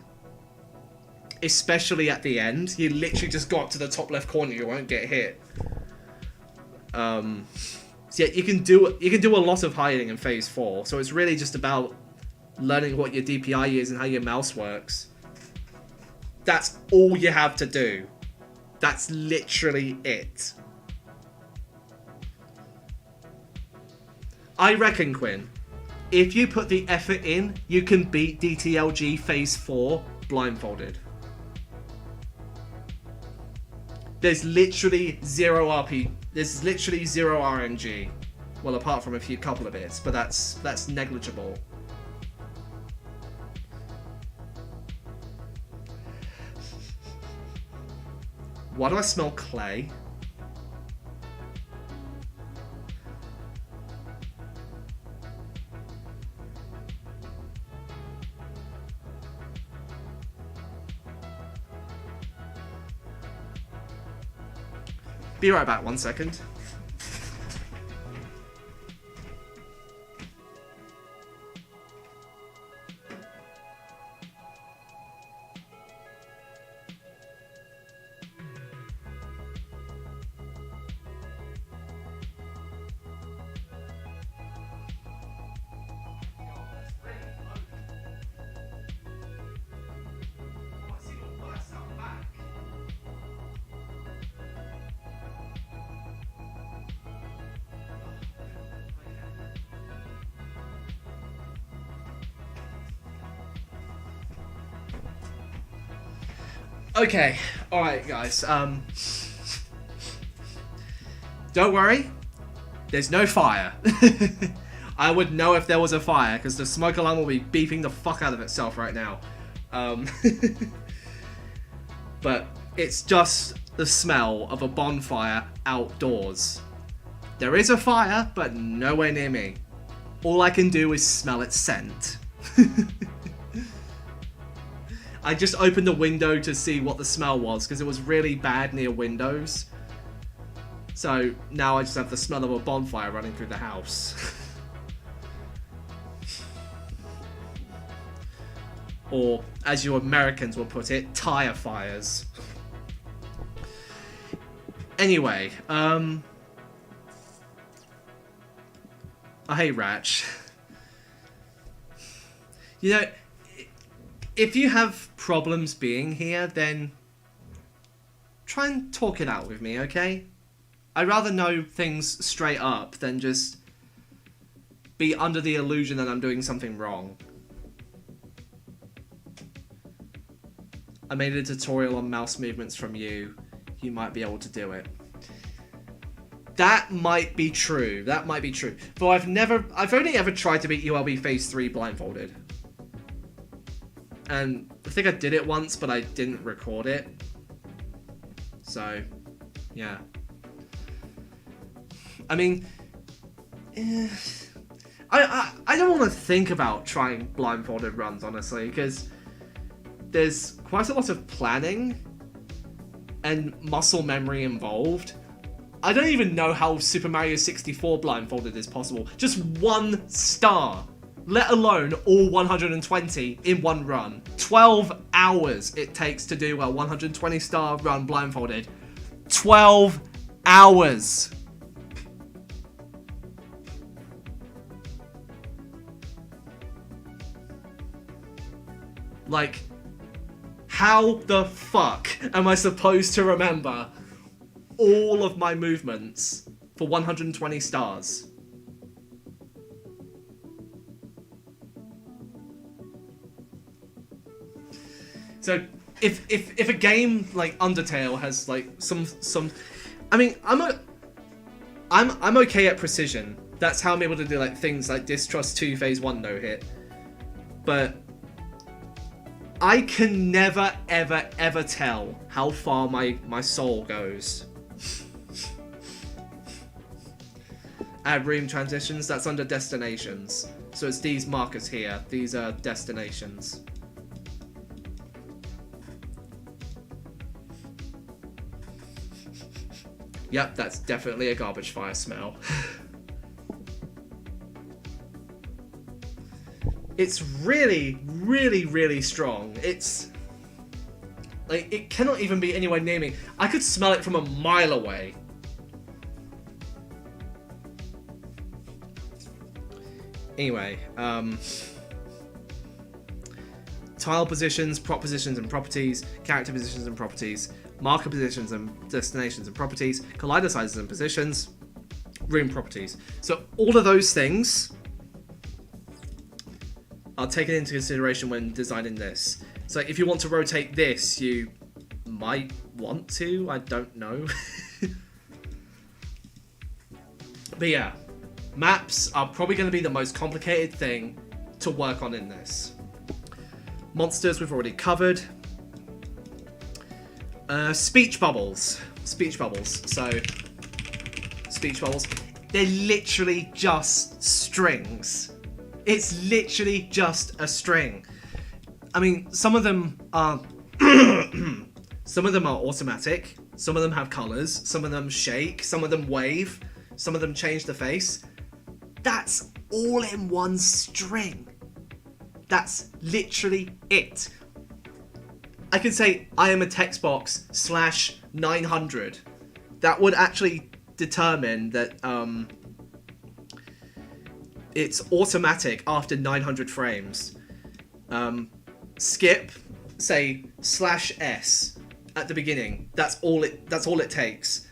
Especially at the end. You literally just go up to the top left corner, you won't get hit. So yeah, you can do a lot of hiding in Phase 4. So it's really just about learning what your DPI is and how your mouse works. That's all you have to do. That's literally it. I reckon, Quinn, if you put the effort in, you can beat DTLG Phase 4 blindfolded. There's literally zero RP. There's literally zero RNG. Well, apart from a couple of bits, but that's negligible. Why do I smell clay? Be right back, 1 second. Okay, alright guys, don't worry, there's no fire. I would know if there was a fire, because the smoke alarm will be beeping the fuck out of itself right now. But it's just the smell of a bonfire outdoors. There is a fire, but nowhere near me. All I can do is smell its scent. I just opened the window to see what the smell was, because it was really bad near windows. So now I just have the smell of a bonfire running through the house. Or, as you Americans will put it, tire fires. Anyway, I hate Ratch. You know, if you have problems being here, then try and talk it out with me, okay? I'd rather know things straight up than just be under the illusion that I'm doing something wrong. I made a tutorial on mouse movements from you. You might be able to do it. That might be true. That might be true. But I've only ever tried to beat ULB Phase 3 blindfolded. And I think I did it once, but I didn't record it. So, yeah. I mean, I don't want to think about trying blindfolded runs, honestly, because there's quite a lot of planning and muscle memory involved. I don't even know how Super Mario 64 blindfolded is possible. Just 1 star. Let alone all 120 in one run. 12 hours it takes to do a 120 star run blindfolded. 12 hours. Like, how the fuck am I supposed to remember all of my movements for 120 stars? So if a game like Undertale has like some I mean, I'm okay at precision. That's how I'm able to do like things like Distrust 2 Phase 1 no hit. But I can never ever tell how far my soul goes. Add room transitions, that's under destinations. So it's these markers here. These are destinations. Yep, that's definitely a garbage fire smell. It's really, really, really strong. It's like, it cannot even be anywhere near me. I could smell it from a mile away. Anyway, tile positions, prop positions and properties, character positions and properties, marker positions and destinations and properties, collider sizes and positions, room properties. So all of those things are taken into consideration when designing this. So if you want to rotate this, you might want to, I don't know. But yeah, maps are probably going to be the most complicated thing to work on in this. Monsters we've already covered. Speech bubbles. Speech bubbles. So, speech bubbles. They're literally just strings. It's literally just a string. I mean, some of them are some of them are automatic. Some of them have colors. Some of them shake. Some of them wave. Some of them change the face. That's all in one string. That's literally it. I can say I am a text box /900. That would actually determine that it's automatic after 900 frames. Skip, say /s at the beginning. That's all it takes.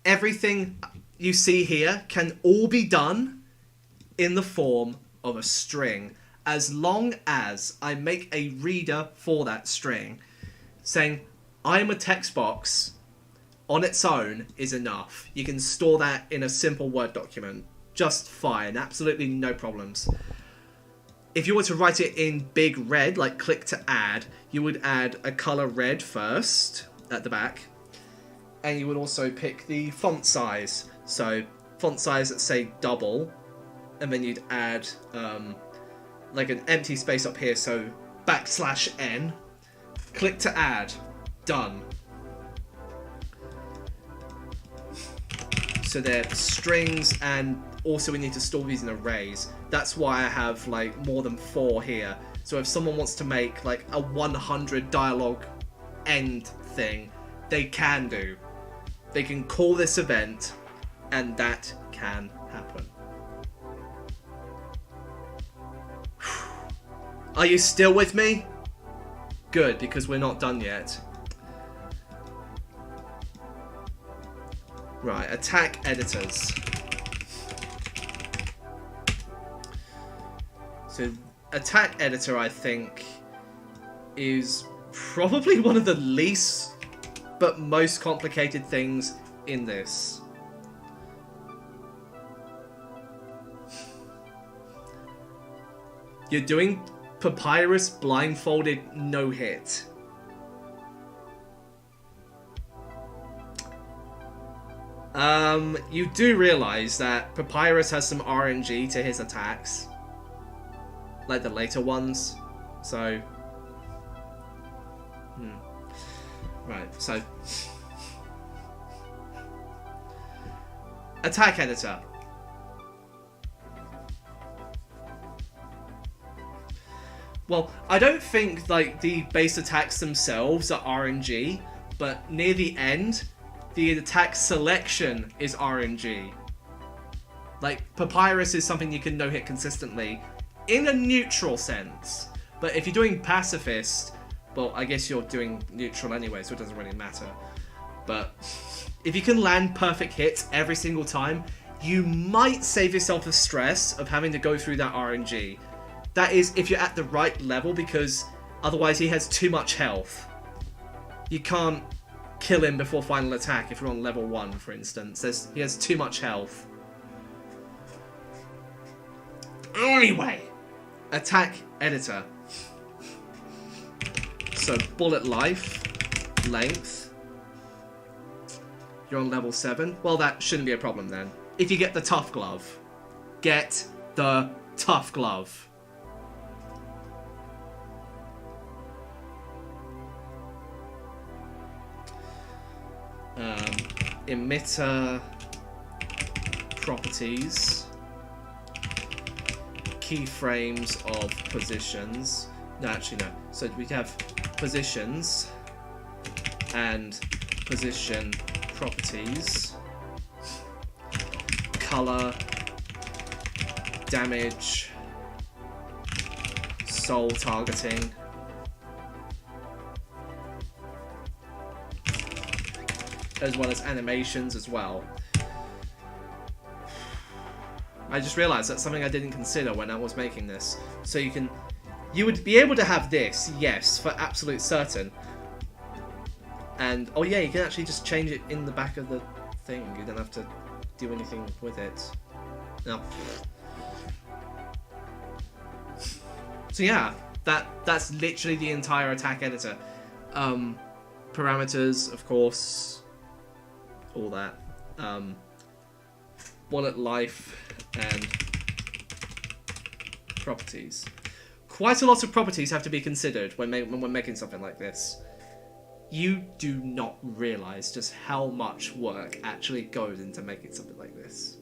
Everything you see here can all be done in the form of a string, as long as I make a reader for that string. Saying I am a text box on its own is enough. You can store that in a simple Word document just fine, absolutely no problems. If you were to write it in big red, like click to add, you would add a color red first at the back, and you would also pick the font size. So font size at say double, and then you'd add like an empty space up here, so \n, click to add, done. So they're strings, and also we need to store these in arrays. That's why I have like more than 4 here. So if someone wants to make like a 100 dialogue end thing, they can do. They can call this event, and that can happen. Are you still with me? Good, because we're not done yet. Right, attack editors. So, attack editor, I think, is probably one of the least but most complicated things in this. You're doing Papyrus blindfolded no-hit. You do realise that Papyrus has some RNG to his attacks. Like the later ones. So... Right, so... Attack editor. Well, I don't think like the base attacks themselves are RNG, but near the end, the attack selection is RNG. Like, Papyrus is something you can no-hit consistently, in a neutral sense. But if you're doing Pacifist, well, I guess you're doing neutral anyway, so it doesn't really matter. But if you can land perfect hits every single time, you might save yourself the stress of having to go through that RNG. That is, if you're at the right level, because otherwise he has too much health. You can't kill him before final attack if you're on level 1, for instance. He has too much health. Anyway, attack editor. So, bullet life, length. You're on level 7. Well, that shouldn't be a problem then. If you get the tough glove. Get the tough glove. Emitter properties. Keyframes of positions. No, actually no. So we have positions and position properties. Color, damage, soul targeting. As well as animations as well. I just realized that's something I didn't consider when I was making this. So you would be able to have this, yes, for absolute certain. And, oh yeah, you can actually just change it in the back of the thing. You don't have to do anything with it. No. So yeah, that's literally the entire attack editor. Parameters, of course. All that. Bullet life and properties. Quite a lot of properties have to be considered when we're making something like this. You do not realize just how much work actually goes into making something like this.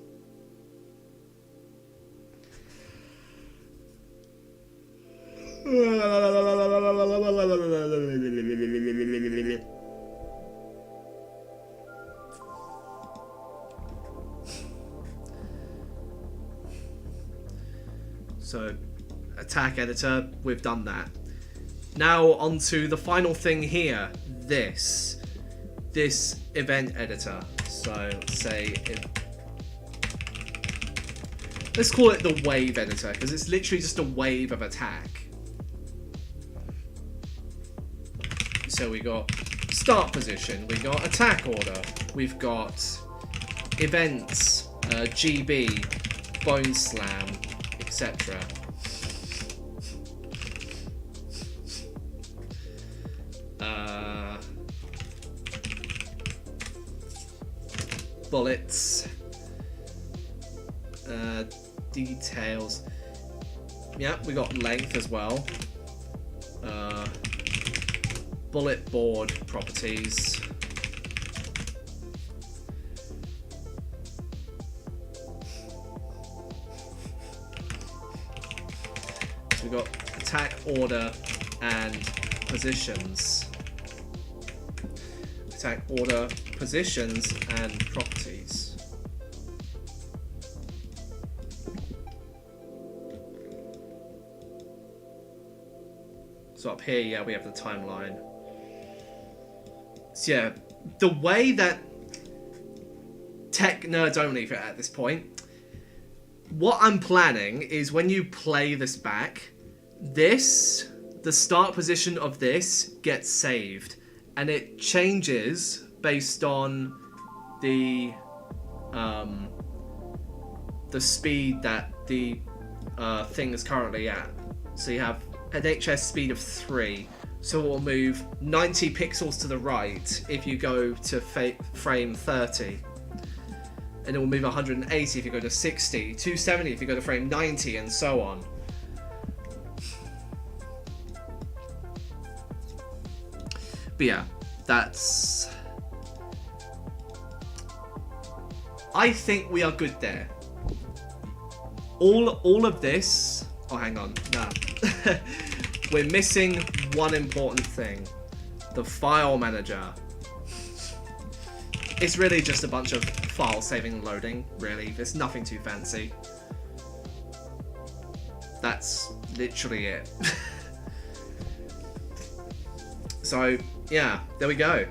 So, attack editor, we've done that. Now onto the final thing here, this event editor. So let's say, let's call it the wave editor, because it's literally just a wave of attack. So we got start position, we got attack order, we've got events, GB, bone slam, etc. Bullets, details. Yeah, we got length as well. Bullet board properties. So we got attack order and positions. Attack order, positions, and properties. So up here, yeah, we have the timeline. So yeah, the way that tech nerds only for at this point, what I'm planning is when you play this back, the start position of this gets saved. And it changes based on the speed that the thing is currently at. So you have an HS speed of 3, so it will move 90 pixels to the right if you go to frame 30. And it will move 180 if you go to 60, 270 if you go to frame 90, and so on. But yeah, that's I think we are good there. All of this... Oh, hang on. Nah. We're missing one important thing. The file manager. It's really just a bunch of file saving and loading, really. There's nothing too fancy. That's literally it. So, yeah, there we go.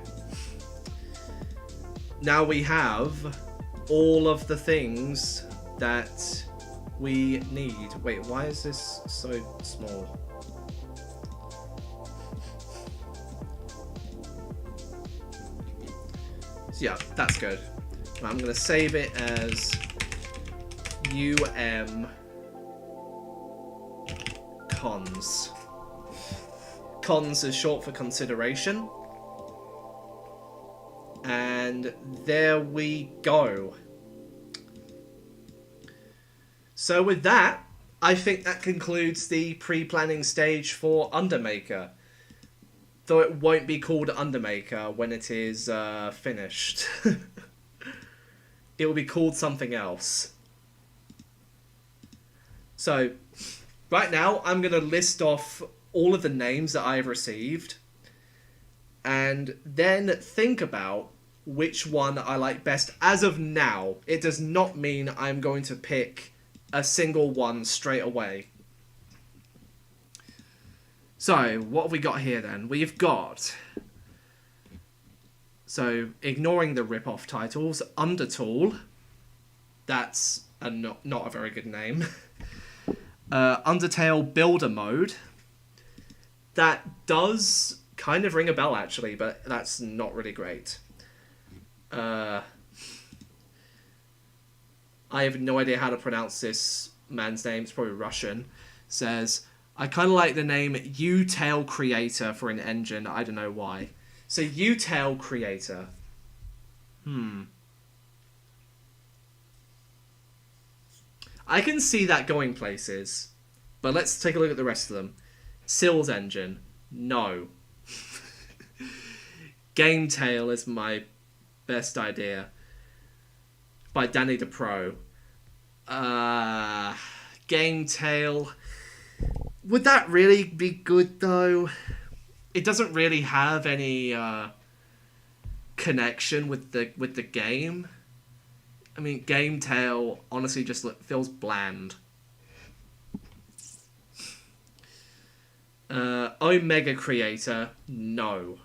Now we have all of the things that we need. Wait, why is this so small? So yeah, that's good. I'm going to save it as cons. Cons is short for consideration. And there we go. So with that, I think that concludes the pre-planning stage for Undermaker. Though it won't be called Undermaker when it is finished. It will be called something else. So, right now, I'm going to list off all of the names that I've received. And then think about which one I like best as of now. It does not mean I'm going to pick a single one straight away. So, what have we got here then? We've got... So, ignoring the rip-off titles, Undertool. That's not a very good name. Undertale Builder Mode. That does kind of ring a bell, actually, but that's not really great. I have no idea how to pronounce this man's name. It's probably Russian. Says, I kind of like the name U-Tail Creator for an engine. I don't know why. So, U-Tail Creator. I can see that going places. But let's take a look at the rest of them. Sills Engine. No. Game Tale is my best idea. By Danny DePro. Game Tale. Would that really be good, though? It doesn't really have any connection with the game. I mean, Game Tale honestly just feels bland. Omega Creator, no.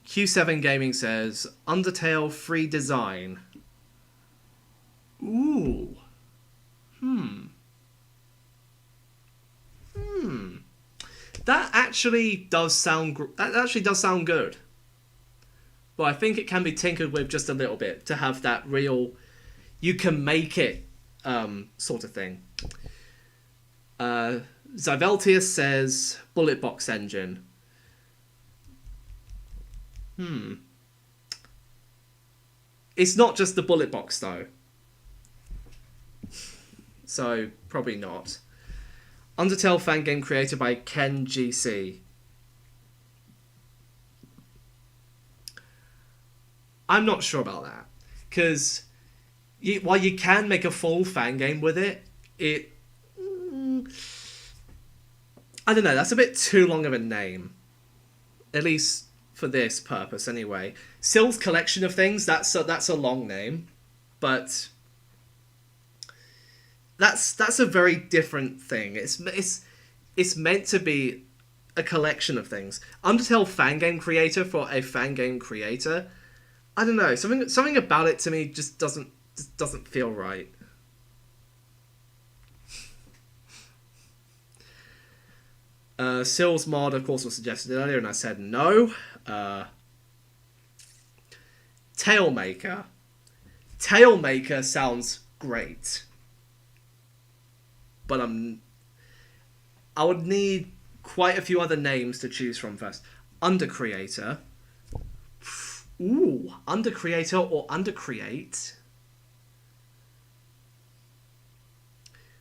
Q7 Gaming says, Undertale Free Design. Ooh. That actually does sound good. But I think it can be tinkered with just a little bit to have that real, you can make it sort of thing. Zyveltius says Bullet Box Engine. It's not just the bullet box though. So probably not. Undertale fan game created by Ken GC. I'm not sure about that. Because while you can make a full fan game with it, I don't know, that's a bit too long of a name. At least for this purpose anyway. Sill's Collection of Things, that's a long name. But that's a very different thing. It's meant to be a collection of things. Undertale fan game creator for a fan game creator, I don't know, something about it to me just doesn't feel right. Sill's mod, of course, was suggested earlier, and I said no. Tailmaker. Tailmaker sounds great. But I would need quite a few other names to choose from first. Undercreator. Ooh, Undercreator or Undercreate.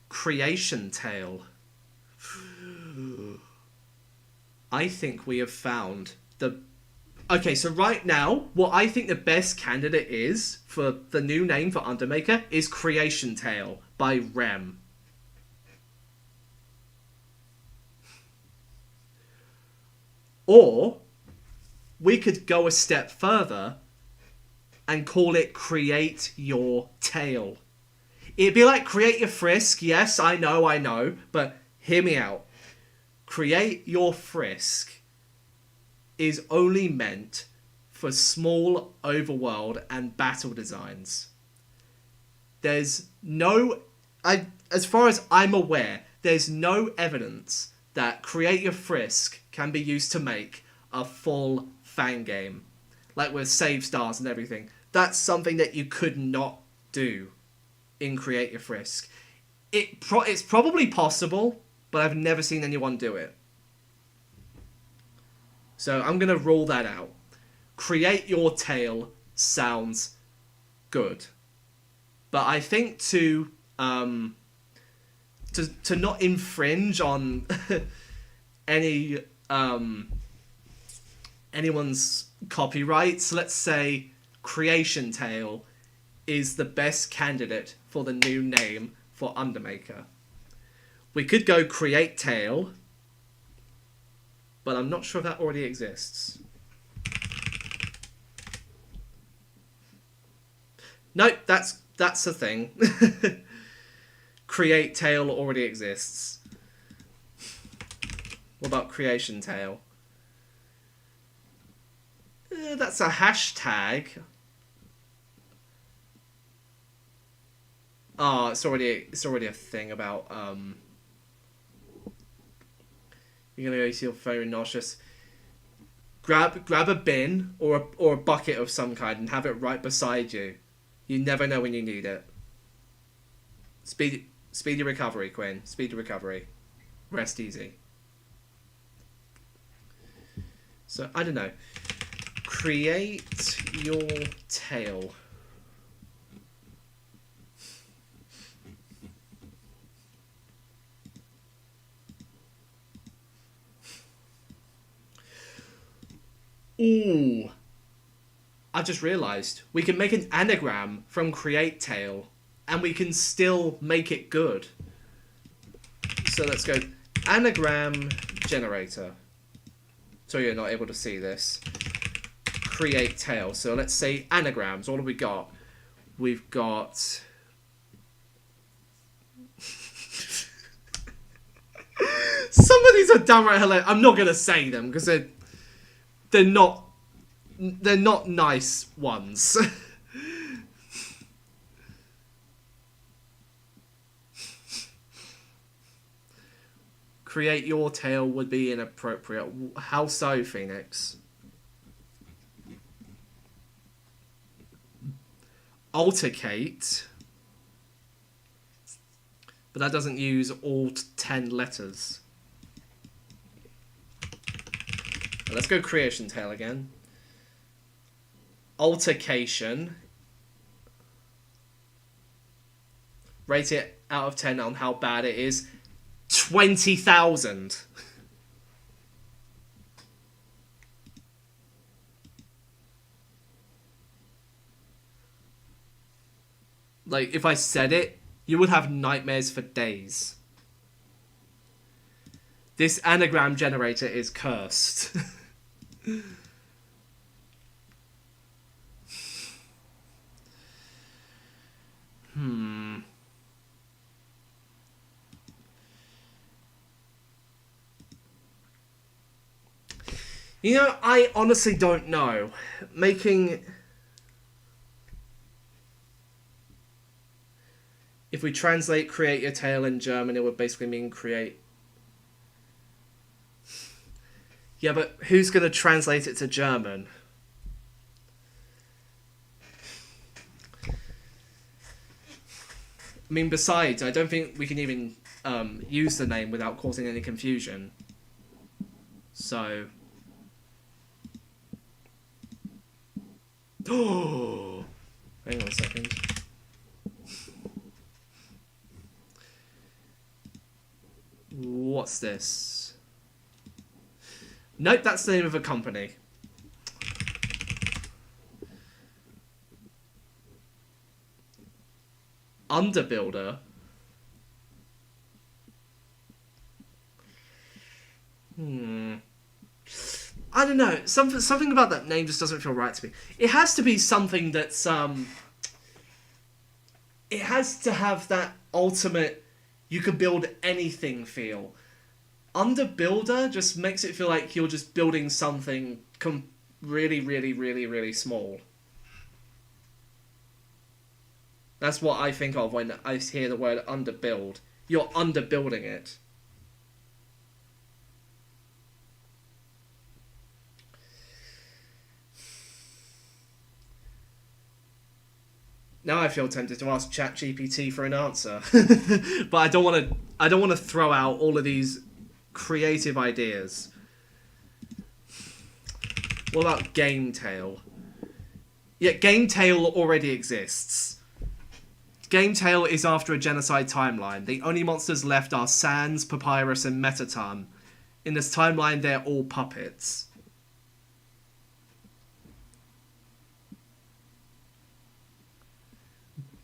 Creation Tale. I think we have found the Okay, so right now, what I think the best candidate is for the new name for Undermaker is Creation Tale by Rem. Or we could go a step further and call it Create Your Tale. It'd be like Create Your Frisk. Yes, I know, but hear me out. Create Your Frisk is only meant for small overworld and battle designs. There's no... as far as I'm aware, there's no evidence that Create Your Frisk can be used to make a full fan game. Like with save stars and everything. That's something that you could not do in Create Your Frisk. It's probably possible, but I've never seen anyone do it. So I'm going to rule that out. Create Your Tale sounds good. But I think to not infringe on any anyone's copyrights, let's say Creation Tale is the best candidate for the new name for Undermaker. We could go Create Tale, but I'm not sure if that already exists. Nope, that's a thing. Create Tale already exists. What about Creation Tale? That's a hashtag. Oh, it's already a thing about you're gonna go see your phone nauseous. Grab a bin or a bucket of some kind and have it right beside you. You never know when you need it. Speedy recovery, Quinn. Speedy recovery. Rest easy. So I don't know. Create Your Tale. Ooh. I just realised we can make an anagram from Create Tale and we can still make it good. So let's go anagram generator. So you're not able to see this. Create Tale. So let's say anagrams. What have we got? We've got... Some of these are downright hilarious. I'm not going to say them because they're not nice ones. Create Your Tale would be inappropriate. How so, Phoenix? Altercate. But that doesn't use all 10 letters. Let's go Creation Tale again. Altercation. Rate it out of 10 on how bad it is. 20,000. Like, if I said it, you would have nightmares for days. This anagram generator is cursed. You know, I honestly don't know. If we translate Create Your Tale in German, it would basically mean create... Yeah, but who's going to translate it to German? I mean, besides, I don't think we can even use the name without causing any confusion. So... Oh, hang on a second. What's this? Nope, that's the name of a company. Underbuilder. I don't know. Something about that name just doesn't feel right to me. It has to be something that's It has to have that ultimate, you can build anything feel. Underbuilder just makes it feel like you're just building something really, really, really, really small. That's what I think of when I hear the word underbuild. You're underbuilding it. Now I feel tempted to ask ChatGPT for an answer, but I don't want to. I don't want to throw out all of these creative ideas. What about Game Tale? Yeah, Game Tale already exists. Game Tale is after a genocide timeline. The only monsters left are Sans, Papyrus, and Metaton. In this timeline, they're all puppets.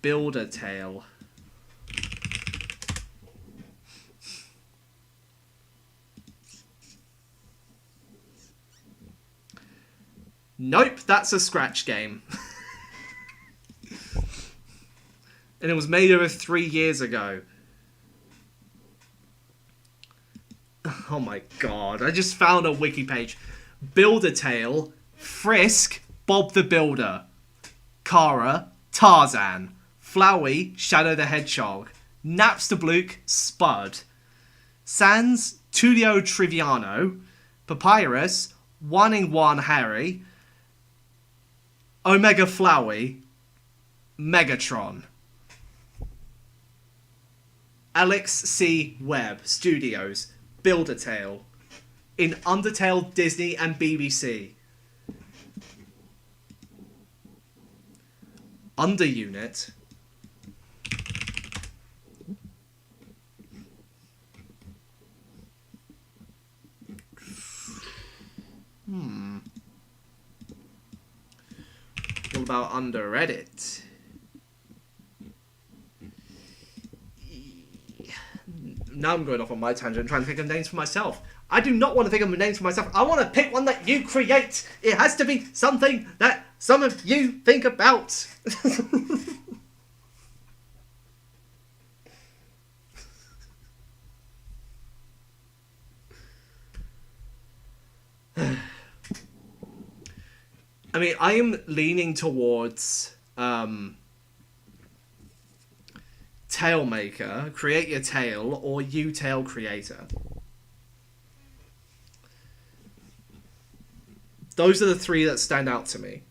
Builder Tale. Nope, that's a Scratch game. And it was made over 3 years ago. Oh my god, I just found a wiki page. Builder Tale, Frisk, Bob the Builder, Kara, Tarzan, Flowey, Shadow the Hedgehog, Napster Bluke, Spud, Sans, Tullio Triviano, Papyrus, 1-in-1 Harry, Omega Flowey, Megatron. Alex C. Webb Studios, Builder Tale, in Undertale, Disney, and BBC. Underunit. What about under Reddit? Now I'm going off on my tangent trying to think of names for myself. I do not want to think of names for myself. I want to pick one that you create. It has to be something that some of you think about. I mean, I am leaning towards Tale Maker, Create Your Tale, or You Tale Creator. Those are the three that stand out to me.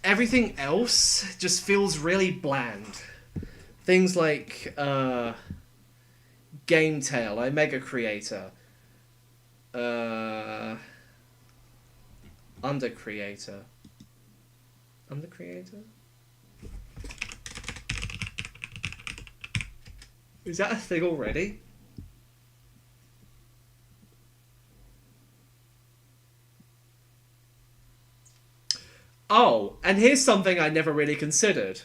Everything else just feels really bland. Things like Game Tale, Omega Creator, Under Creator. Under Creator? Is that a thing already? Oh, and here's something I never really considered.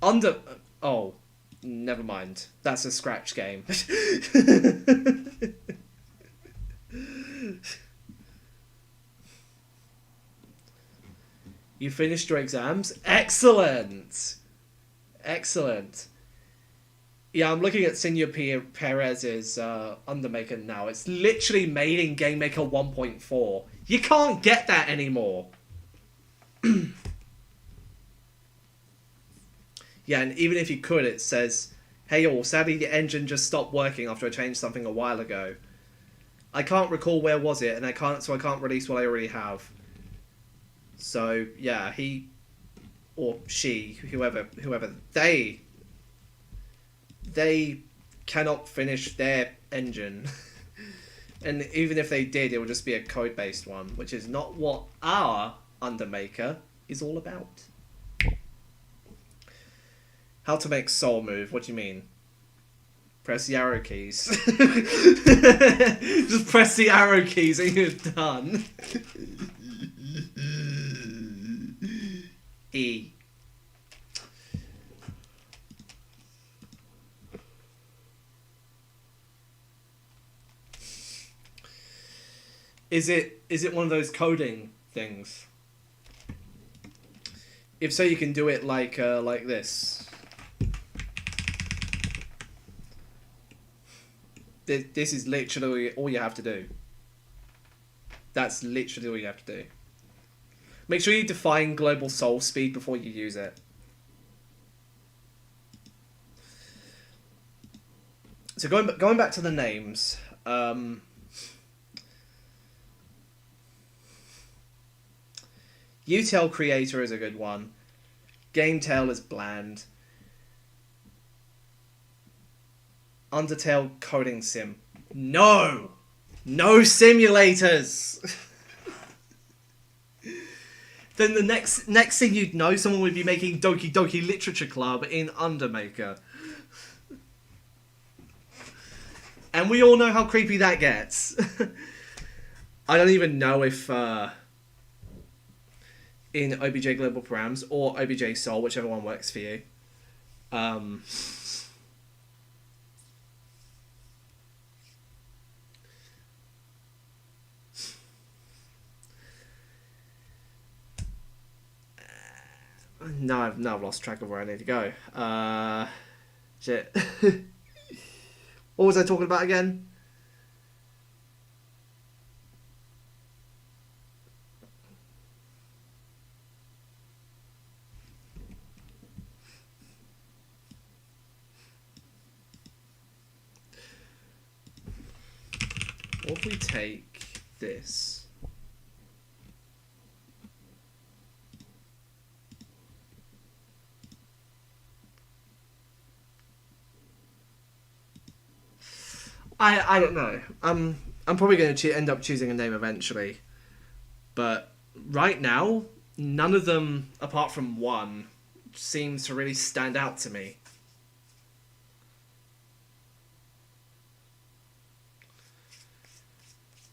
Oh, never mind. That's a Scratch game. You finished your exams? Excellent! Excellent. Yeah, I'm looking at Senor Perez's Undermaker now. It's literally made in Game Maker 1.4. You can't get that anymore. Yeah, and even if you could, it says, "Hey all, sadly the engine just stopped working after I changed something a while ago. I can't recall where was it, and I can't release what I already have." So yeah, he or she, whoever, they cannot finish their engine. And even if they did, it would just be a code-based one, which is not what our Undermaker is all about. How to make Soul Move, what do you mean? Press the arrow keys. Just press the arrow keys and you're done. E. Is it one of those coding things? If so, you can do it like this. This is literally all you have to do. That's literally all you have to do. Make sure you define global solve speed before you use it. So going back to the names. UTel Creator is a good one. GameTale is bland. Undertale Coding Sim. No! No simulators! Then the next thing you'd know, someone would be making Doki Doki Literature Club in Undermaker. And we all know how creepy that gets. I don't even know if... in OBJ Global Params or OBJ Soul, whichever one works for you. Now I've lost track of where I need to go. Shit. What was I talking about again? What if we take this? I don't know. I'm probably going to end up choosing a name eventually, but right now, none of them, apart from one, seems to really stand out to me.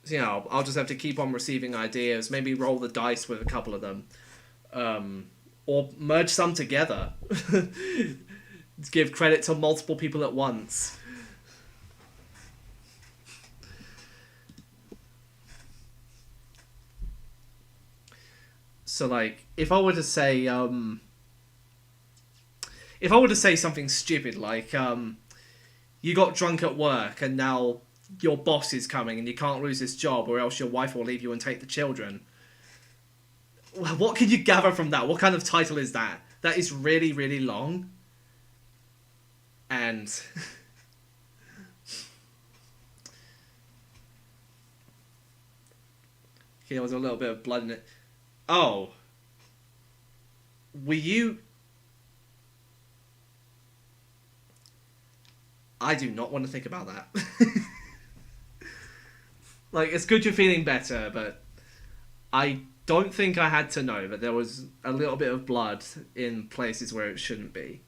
So, you know, I'll just have to keep on receiving ideas, maybe roll the dice with a couple of them, or merge some together. Give credit to multiple people at once. So, like, if I were to say something stupid like, you got drunk at work and now your boss is coming and you can't lose this job or else your wife will leave you and take the children. What can you gather from that? What kind of title is that? That is really, really long. And... okay, there was a little bit of blood in it. Oh. Were you... I do not want to think about that. Like, it's good you're feeling better, but I don't think I had to know that there was a little bit of blood in places where it shouldn't be.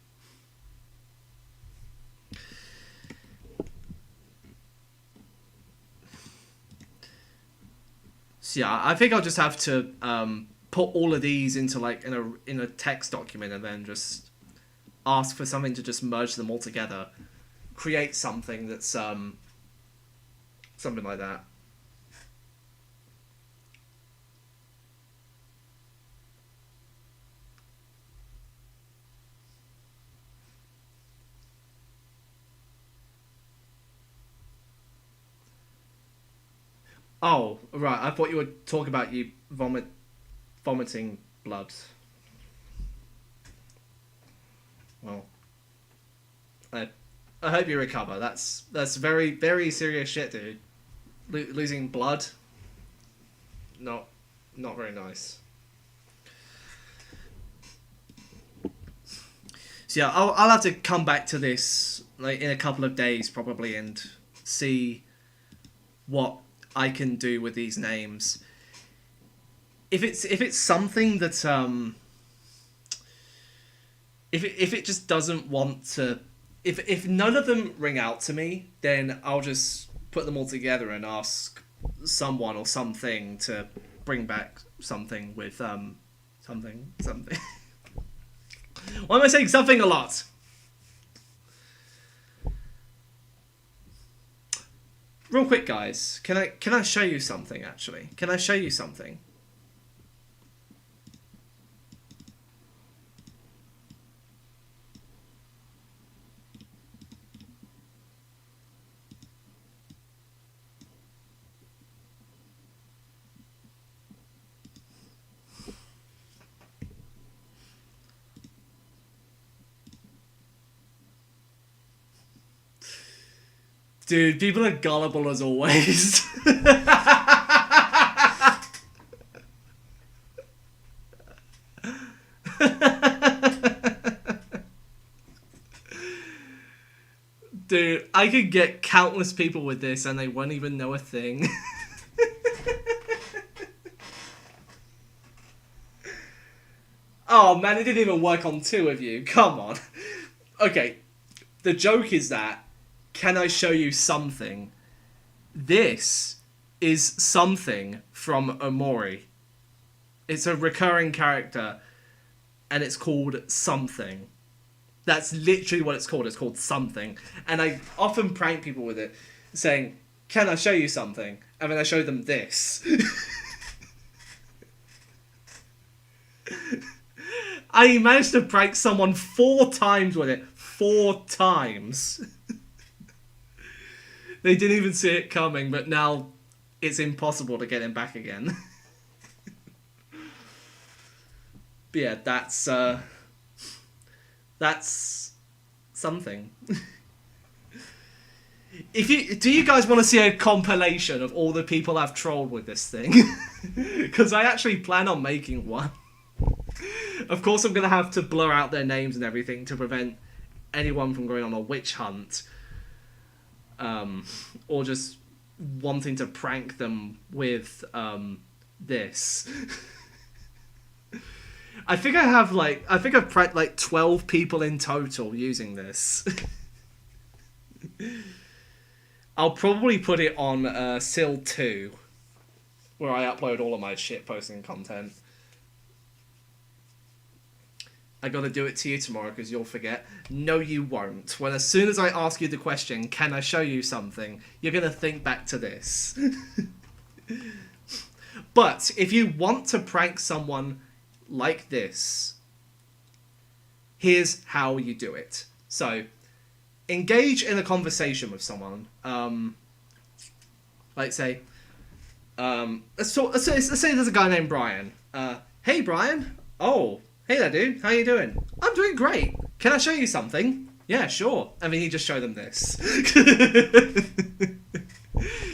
So yeah, I think I'll just have to put all of these into like in a text document and then just ask for something to just merge them all together. Create something that's something like that. Oh, right. I thought you were talking about you vomiting blood. Well, I hope you recover. That's very, very serious shit, dude. Losing blood. Not very nice. So yeah, I'll have to come back to this like in a couple of days probably and see what I can do with these names. If it's something that if it just doesn't want to if none of them ring out to me, then I'll just put them all together and ask someone or something to bring back something with something. Why am I saying something a lot? Real quick, guys, can I show you something? Actually, can I show you something? Dude, people are gullible as always. Dude, I could get countless people with this and they won't even know a thing. Oh man, it didn't even work on two of you. Come on. Okay, the joke is that, can I show you something? This is something from Omori. It's a recurring character, and it's called Something. That's literally what it's called. It's called Something. And I often prank people with it, saying, can I show you something? And then I show them this. I managed to prank someone 4 times with it. 4 times. They didn't even see it coming, but now it's impossible to get him back again. But yeah, that's something. Do you guys want to see a compilation of all the people I've trolled with this thing? Because I actually plan on making one. Of course, I'm going to have to blur out their names and everything to prevent anyone from going on a witch hunt. Or just wanting to prank them with this. I think I've pranked like 12 people in total using this. I'll probably put it on Sil 2, where I upload all of my shit posting content. I gotta do it to you tomorrow because you'll forget. No, you won't. When as soon as I ask you the question, can I show you something, you're gonna think back to this. But if you want to prank someone like this, here's how you do it. So, engage in a conversation with someone. Like say, let's say there's a guy named Brian. Hey Brian. Oh. Hey there, dude. How you doing? I'm doing great. Can I show you something? Yeah, sure. And then you just show them this.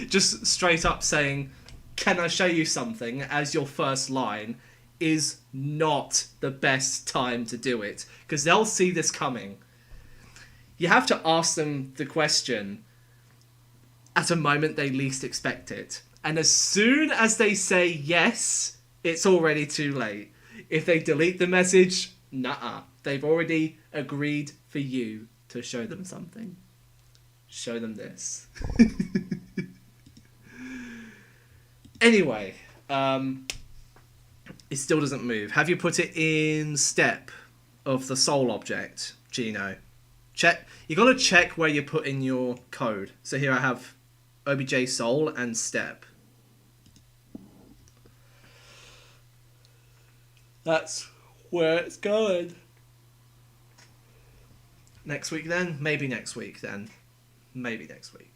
Just straight up saying, can I show you something, as your first line is not the best time to do it. Because they'll see this coming. You have to ask them the question at a moment they least expect it. And as soon as they say yes, it's already too late. If they delete the message, nuh-uh. They've already agreed for you to show them something. Show them this. Anyway, it still doesn't move. Have you put it in step of the soul object, Gino? Check. You got to check where you put in your code. So here I have obj soul and step. That's where it's going. Next week then? Maybe next week then. Maybe next week.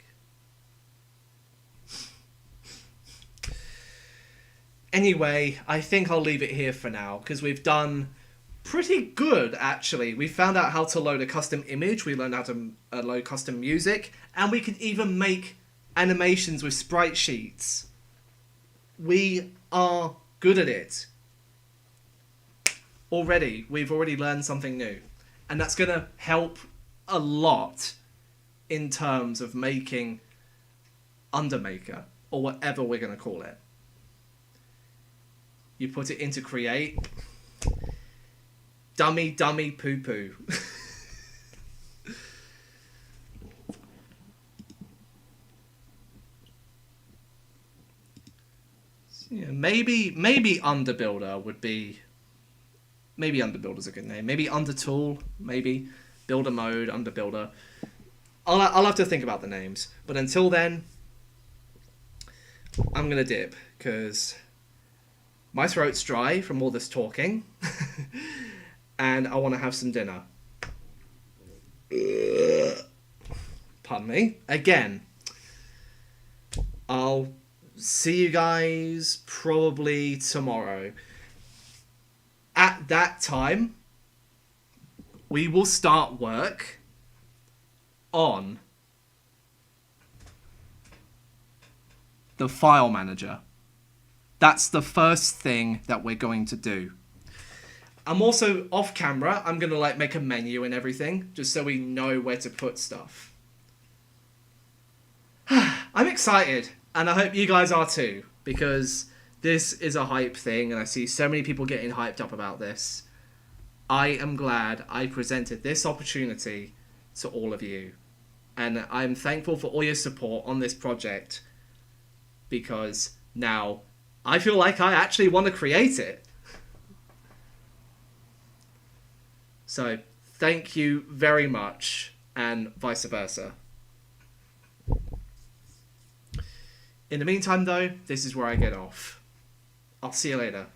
Anyway, I think I'll leave it here for now, because we've done pretty good, actually. We found out how to load a custom image, we learned how to load custom music, and we can even make animations with sprite sheets. We are good at it. We've already learned something new. And that's going to help a lot in terms of making Undermaker, or whatever we're going to call it. You put it into create. Dummy, poo-poo. Yeah, maybe Underbuilder would be. Maybe Underbuilder's a good name. Maybe Undertool. Maybe Builder Mode. Underbuilder. I'll have to think about the names. But until then, I'm gonna dip because my throat's dry from all this talking, and I want to have some dinner. Pardon me. Again, I'll see you guys probably tomorrow. At that time, we will start work on the file manager. That's the first thing that we're going to do. I'm also off camera. I'm going to like make a menu and everything just so we know where to put stuff. I'm excited, and I hope you guys are too, because this is a hype thing and I see so many people getting hyped up about this. I am glad I presented this opportunity to all of you, and I'm thankful for all your support on this project, because now I feel like I actually want to create it. So thank you very much, and vice versa. In the meantime though, this is where I get off. I'll see you later.